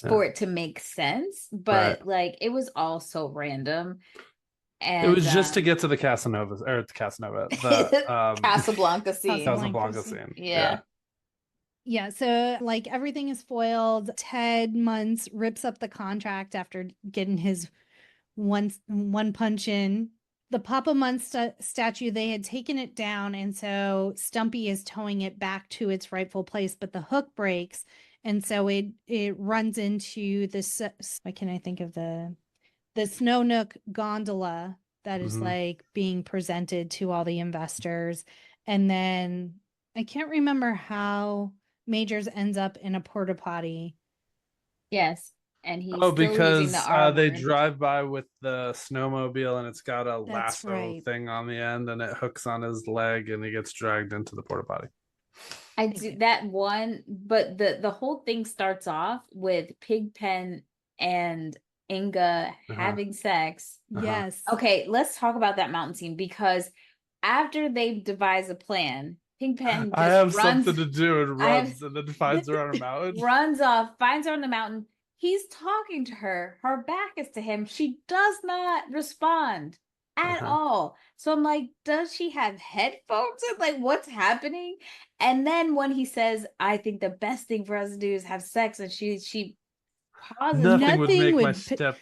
[SPEAKER 1] for it to make sense. But
[SPEAKER 3] Right.
[SPEAKER 1] like, it was all so random. And
[SPEAKER 3] It was just to get to the Casanova, or the Casanova, the
[SPEAKER 1] Casablanca scene.
[SPEAKER 3] Casablanca scene.
[SPEAKER 1] Yeah.
[SPEAKER 2] Yeah, so like everything is foiled. Ted Muntz rips up the contract after getting his one punch in. The Papa Muntz statue, they had taken it down, and so Stumpy is towing it back to its rightful place, but the hook breaks, and so it runs into this. What can I think of the Snow Nook gondola that is like being presented to all the investors, and then I can't remember how Majors ends up in a porta potty.
[SPEAKER 1] Yes. And he's
[SPEAKER 3] Oh,
[SPEAKER 1] still using
[SPEAKER 3] because
[SPEAKER 1] the R
[SPEAKER 3] they
[SPEAKER 1] word.
[SPEAKER 3] drive by with the snowmobile and it's got a
[SPEAKER 2] That's
[SPEAKER 3] lasso
[SPEAKER 2] right.
[SPEAKER 3] thing on the end and it hooks on his leg and he gets dragged into the porta potty.
[SPEAKER 1] I do that one, but the whole thing starts off with Pigpen and Inga having sex.
[SPEAKER 2] Yes.
[SPEAKER 1] Okay, let's talk about that mountain scene, because after they devise a plan, Pigpen just
[SPEAKER 3] I have
[SPEAKER 1] runs,
[SPEAKER 3] something to do and runs and then finds her on a mountain.
[SPEAKER 1] runs off, finds her on the mountain. He's talking to her. Her back is to him. She does not respond at all. So I'm like, does she have headphones? Like, what's happening? And then when he says, I think the best thing for us to do is have sex, and she pauses.
[SPEAKER 3] Nothing would make my
[SPEAKER 2] would
[SPEAKER 3] step.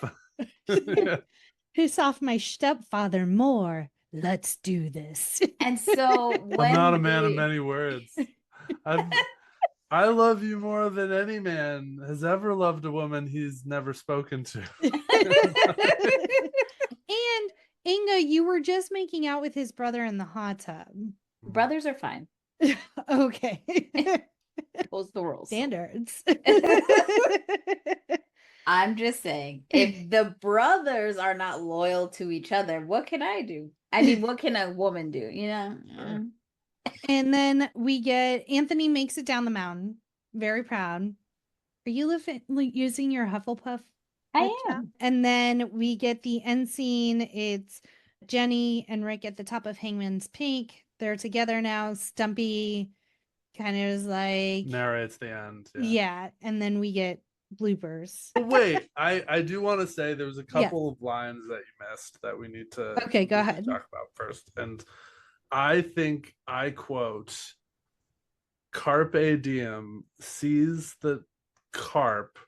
[SPEAKER 2] Piss off my stepfather more. Let's do this.
[SPEAKER 1] And so when
[SPEAKER 3] I'm not a man of many words. I love you more than any man has ever loved a woman he's never spoken to.
[SPEAKER 2] And Inga, you were just making out with his brother in the hot tub.
[SPEAKER 1] Brothers are fine.
[SPEAKER 2] Okay.
[SPEAKER 1] Those the rules.
[SPEAKER 2] Standards.
[SPEAKER 1] I'm just saying, if the brothers are not loyal to each other, what can I do? I mean, what can a woman do? You know?
[SPEAKER 2] And then we get Anthony makes it down the mountain. Very proud. Are you using your Hufflepuff?
[SPEAKER 1] I
[SPEAKER 2] chat?
[SPEAKER 1] am.
[SPEAKER 2] And then we get the end scene. It's Jenny and Rick at the top of Hangman's Peak. They're together now. Stumpy kind of is like
[SPEAKER 3] narrates the end.
[SPEAKER 2] Yeah. And then we get bloopers.
[SPEAKER 3] Wait, I do want to say there was a couple of lines that you missed that we need to
[SPEAKER 2] go ahead.
[SPEAKER 3] talk about first. And I think I quote, Carpe diem sees the carp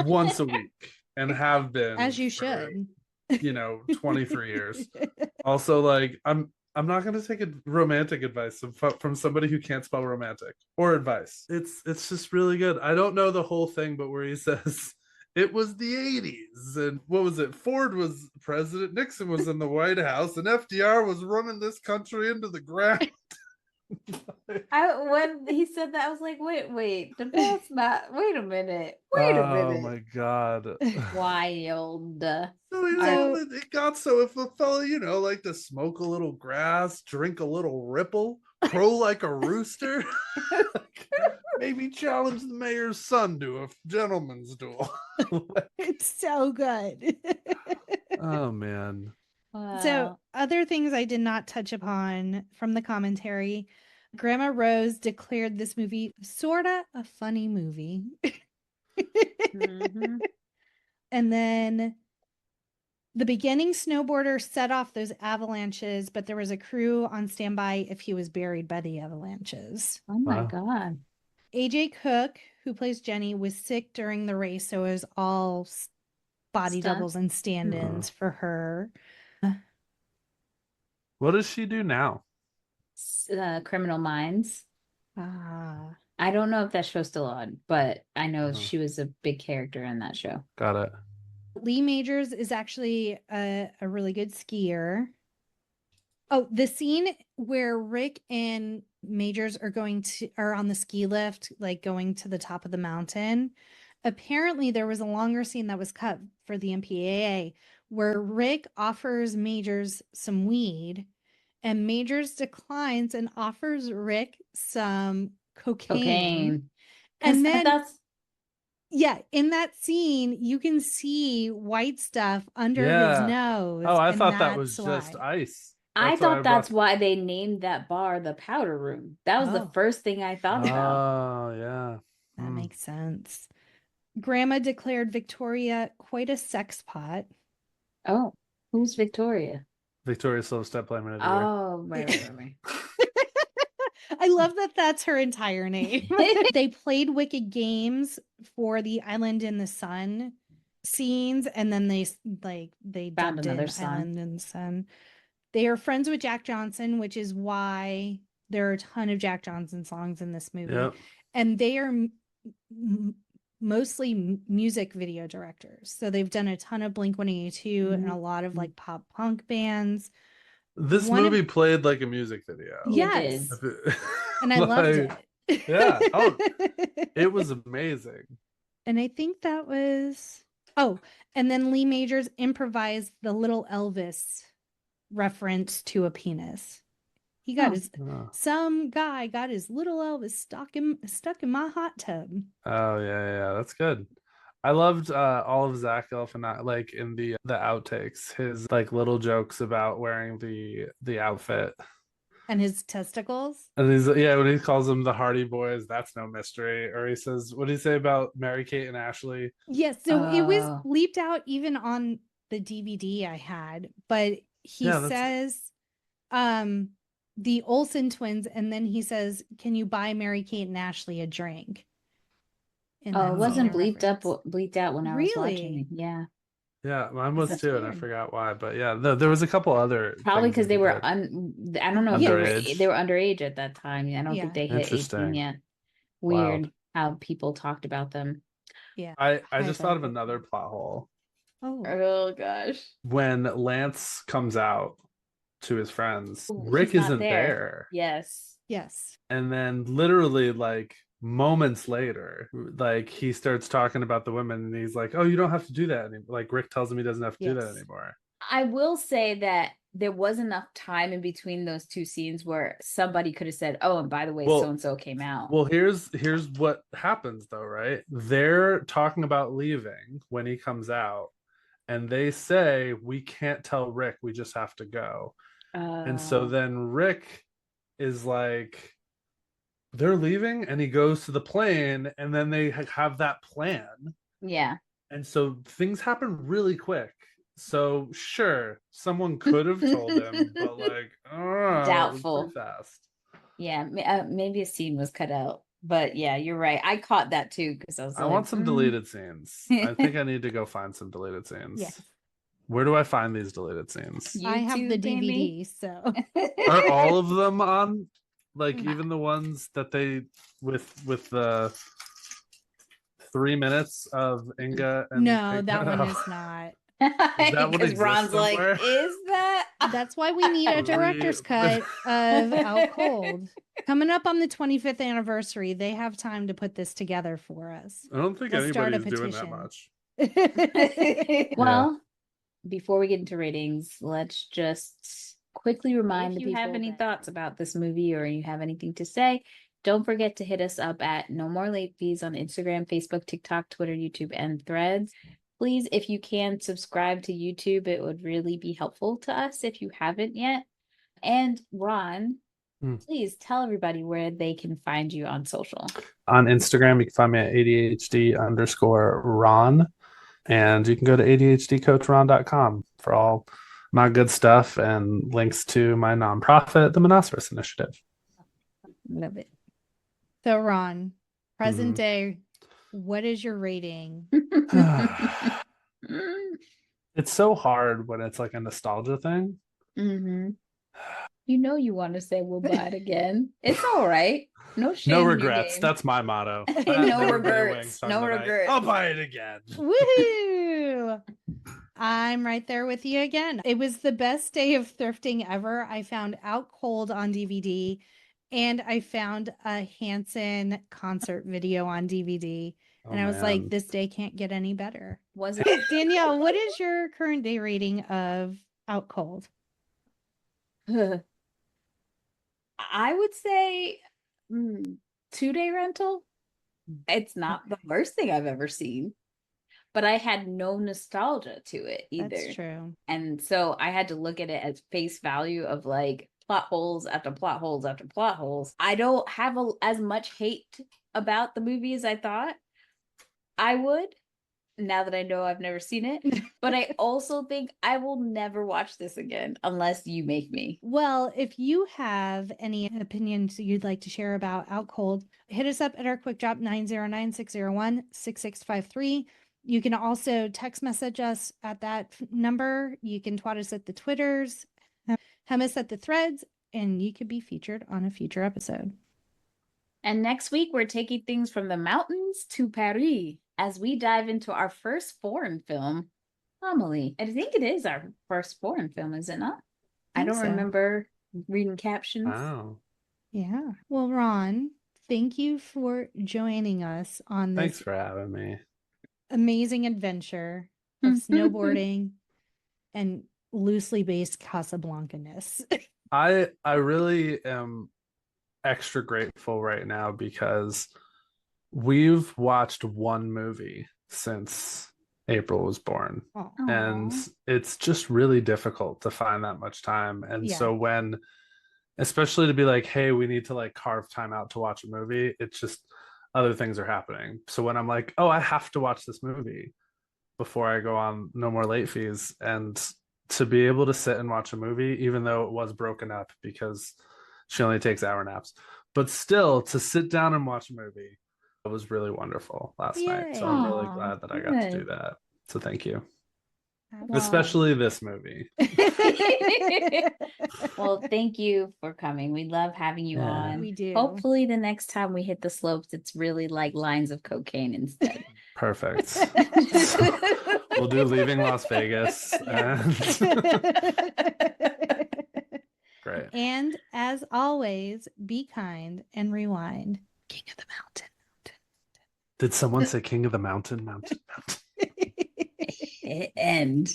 [SPEAKER 3] once a week and have been,
[SPEAKER 2] as you should,
[SPEAKER 3] 23 years. Also, like, I'm not going to take a romantic advice from somebody who can't spell romantic or advice. It's just really good. I don't know the whole thing, but where he says it was the 80s and what was it? Ford was president, Nixon was in the White House, and FDR was running this country into the ground.
[SPEAKER 1] When he said that, I was like, wait, that's not. Wait a minute.
[SPEAKER 3] Oh my god.
[SPEAKER 1] Wild.
[SPEAKER 3] So it got so if a fella, like to smoke a little grass, drink a little ripple, crow like a rooster, maybe challenge the mayor's son to a gentleman's duel.
[SPEAKER 2] It's so good.
[SPEAKER 3] Oh man.
[SPEAKER 1] Wow.
[SPEAKER 2] So other things I did not touch upon from the commentary. Grandma Rose declared this movie sorta a funny movie. And then the beginning snowboarder set off those avalanches, but there was a crew on standby if he was buried by the avalanches.
[SPEAKER 1] Oh my God.
[SPEAKER 2] AJ Cook, who plays Jenny, was sick during the race, so it was all body doubles and stand-ins for her.
[SPEAKER 3] What does she do now?
[SPEAKER 1] Criminal Minds. I don't know if that show's still on, but I know
[SPEAKER 3] Uh-huh.
[SPEAKER 1] she was a big character in that show.
[SPEAKER 3] Got it.
[SPEAKER 2] Lee Majors is actually a really good skier. Oh, the scene where Rick and Majors are on the ski lift, like going to the top of the mountain. Apparently, there was a longer scene that was cut for the MPAA where Rick offers Majors some weed, and Majors declines and offers Rick some cocaine. And then
[SPEAKER 1] that's
[SPEAKER 2] yeah, in that scene, you can see white stuff under his
[SPEAKER 3] Yeah.
[SPEAKER 2] nose.
[SPEAKER 3] Oh, I
[SPEAKER 2] and
[SPEAKER 3] thought that was
[SPEAKER 2] that's
[SPEAKER 3] just
[SPEAKER 2] why.
[SPEAKER 3] ice.
[SPEAKER 1] I
[SPEAKER 3] That's why
[SPEAKER 1] thought that's
[SPEAKER 3] brought-
[SPEAKER 1] why they named that bar the Powder Room. That was the
[SPEAKER 2] Oh.
[SPEAKER 1] first thing I thought about.
[SPEAKER 3] Oh, yeah.
[SPEAKER 2] That
[SPEAKER 3] Hmm.
[SPEAKER 2] makes sense. Grandma declared Victoria quite a sex pot.
[SPEAKER 1] Oh, who's Victoria?
[SPEAKER 3] Victoria's Silver Step Playmate of the Year.
[SPEAKER 1] Oh, right.
[SPEAKER 2] I love that that's her entire name. They played Wicked Games for the Island in the Sun scenes, and then they
[SPEAKER 1] Found
[SPEAKER 2] dubbed
[SPEAKER 1] another
[SPEAKER 2] in
[SPEAKER 1] sun.
[SPEAKER 2] Island in the Sun. They are friends with Jack Johnson, which is why there are a ton of Jack Johnson songs in this movie.
[SPEAKER 3] Yep.
[SPEAKER 2] And they are mostly music video directors. So they've done a ton of Blink-182 and a lot of like pop punk bands.
[SPEAKER 3] This
[SPEAKER 2] One of-
[SPEAKER 3] movie played like a music video.
[SPEAKER 2] Yes.
[SPEAKER 1] did.
[SPEAKER 2] And I loved it.
[SPEAKER 3] Yeah. Oh, it was amazing.
[SPEAKER 2] And I think that was and then Lee Majors improvised the Little Elvis reference to a penis. He got some guy got his little Elvis stuck in my hot tub.
[SPEAKER 3] Oh yeah, that's good. I loved all of Zach Galifianakis, like in the outtakes, his like little jokes about wearing the outfit.
[SPEAKER 2] And his testicles.
[SPEAKER 3] And when he calls them the Hardy Boys, that's no mystery. Or he says, what do you say about Mary Kate and Ashley?
[SPEAKER 2] Yes, so it was bleeped out even on the DVD I had, but he says the Olsen twins, and then he says, "Can you buy Mary Kate and Ashley a drink?"
[SPEAKER 1] It wasn't bleeped out when I was watching it. Yeah.
[SPEAKER 3] Yeah, mine was too, and I forgot why. But yeah, there was a couple other.
[SPEAKER 1] Probably because they were I don't know
[SPEAKER 3] underage.
[SPEAKER 1] if they were underage at that time. I don't think they hit 18 yet. Weird how people talked about them.
[SPEAKER 2] Yeah.
[SPEAKER 3] I just thought of another plot hole.
[SPEAKER 1] Oh gosh.
[SPEAKER 3] When Lance comes out to his friends, Rick isn't there.
[SPEAKER 1] Yes.
[SPEAKER 3] And then literally like moments later, like he starts talking about the women and he's like, oh, you don't have to do that anymore. Like Rick tells him he doesn't have to do that anymore.
[SPEAKER 1] I will say that there was enough time in between those two scenes where somebody could have said, oh, and by the way, so-and-so came out.
[SPEAKER 3] Well, here's what happens though, right? They're talking about leaving when he comes out, and they say, we can't tell Rick, we just have to go. And so then Rick is like, they're leaving, and he goes to the plane, and then they have that plan.
[SPEAKER 1] Yeah.
[SPEAKER 3] And so things happen really quick. So sure, someone could have told him, but like,
[SPEAKER 1] doubtful.
[SPEAKER 3] Fast.
[SPEAKER 1] Yeah, maybe a scene was cut out, but yeah, you're right. I caught that too because I was.
[SPEAKER 3] I want some deleted scenes. I think I need to go find some deleted scenes.
[SPEAKER 2] Yes.
[SPEAKER 3] Where do I find these deleted scenes?
[SPEAKER 2] I have the DVD, so
[SPEAKER 3] are all of them on? Like even the ones that they with the 3 minutes of Inga and
[SPEAKER 2] no, that one is not.
[SPEAKER 1] Because Ron's like, is that?
[SPEAKER 2] That's why we need a director's cut of Out Cold. Coming up on the 25th anniversary, they have time to put this together for us.
[SPEAKER 3] I don't think anybody's doing that much.
[SPEAKER 1] Well, before we get into ratings, let's just quickly remind if you have any thoughts about this movie or you have anything to say, don't forget to hit us up at No More Late Fees on Instagram, Facebook, TikTok, Twitter, YouTube, and Threads. Please, if you can, subscribe to YouTube. It would really be helpful to us if you haven't yet. And Ron, please tell everybody where they can find you on social.
[SPEAKER 3] On Instagram, you can find me at ADHD_Ron. And you can go to ADHDcoachron.com for all my good stuff and links to my nonprofit, the Monoceros Initiative.
[SPEAKER 2] Love it. So, Ron, present day, what is your rating?
[SPEAKER 3] It's so hard when it's like a nostalgia thing.
[SPEAKER 1] You know you want to say we'll buy it again. It's all right. No shame.
[SPEAKER 3] No
[SPEAKER 1] in your
[SPEAKER 3] regrets.
[SPEAKER 1] game.
[SPEAKER 3] That's my motto.
[SPEAKER 1] No
[SPEAKER 3] There will be a wing
[SPEAKER 1] regrets.
[SPEAKER 3] sung
[SPEAKER 1] No
[SPEAKER 3] tonight.
[SPEAKER 1] regrets.
[SPEAKER 3] I'll buy it again.
[SPEAKER 2] Woohoo! I'm right there with you again. It was the best day of thrifting ever. I found Out Cold on DVD and I found a Hanson concert video on DVD. And I was like, this day can't get any better.
[SPEAKER 1] Was it?
[SPEAKER 2] Danielle, what is your current day rating of Out Cold?
[SPEAKER 1] I would say 2-day rental. It's not the worst thing I've ever seen, but I had no nostalgia to it either.
[SPEAKER 2] That's true.
[SPEAKER 1] And so I had to look at it as face value of like plot holes after plot holes after plot holes. I don't have as much hate about the movie as I thought I would, now that I know I've never seen it. But I also think I will never watch this again unless you make me.
[SPEAKER 2] Well, if you have any opinions you'd like to share about Out Cold, hit us up at our quick drop 909-601-6653. You can also text message us at that number. You can twat us at the Twitters, hem us at the threads, and you could be featured on a future episode.
[SPEAKER 1] And next week, we're taking things from the mountains to Paris as we dive into our first foreign film, Amelie. I think it is our first foreign film, is it not? I don't remember reading captions.
[SPEAKER 3] Wow.
[SPEAKER 2] Yeah. Well, Ron, thank you for joining us on
[SPEAKER 3] Thanks
[SPEAKER 2] this
[SPEAKER 3] for having me.
[SPEAKER 2] amazing adventure of snowboarding and loosely based Casablanca-ness.
[SPEAKER 3] I really am extra grateful right now because we've watched one movie since April was born.
[SPEAKER 2] Aw.
[SPEAKER 3] And it's just really difficult to find that much time. And
[SPEAKER 2] Yeah.
[SPEAKER 3] so when, especially to be like, hey, we need to like carve time out to watch a movie, it's just other things are happening. So when I'm like, oh, I have to watch this movie before I go on No More Late Fees, and to be able to sit and watch a movie, even though it was broken up because she only takes hour naps, but still to sit down and watch a movie, it was really wonderful last night. So I'm really
[SPEAKER 1] Aw,
[SPEAKER 3] glad that I got to do
[SPEAKER 1] good.
[SPEAKER 3] that. So thank you.
[SPEAKER 2] Wow.
[SPEAKER 3] Especially this movie.
[SPEAKER 1] Well, thank you for coming. We love having you
[SPEAKER 3] Yeah.
[SPEAKER 1] on.
[SPEAKER 2] We do.
[SPEAKER 1] Hopefully, the next time we hit the slopes, it's really like lines of cocaine instead.
[SPEAKER 3] Perfect. We'll do Leaving Las Vegas. And... Great.
[SPEAKER 2] And as always, be kind and rewind. King of the Mountain.
[SPEAKER 3] Did someone say King of the Mountain?
[SPEAKER 1] End.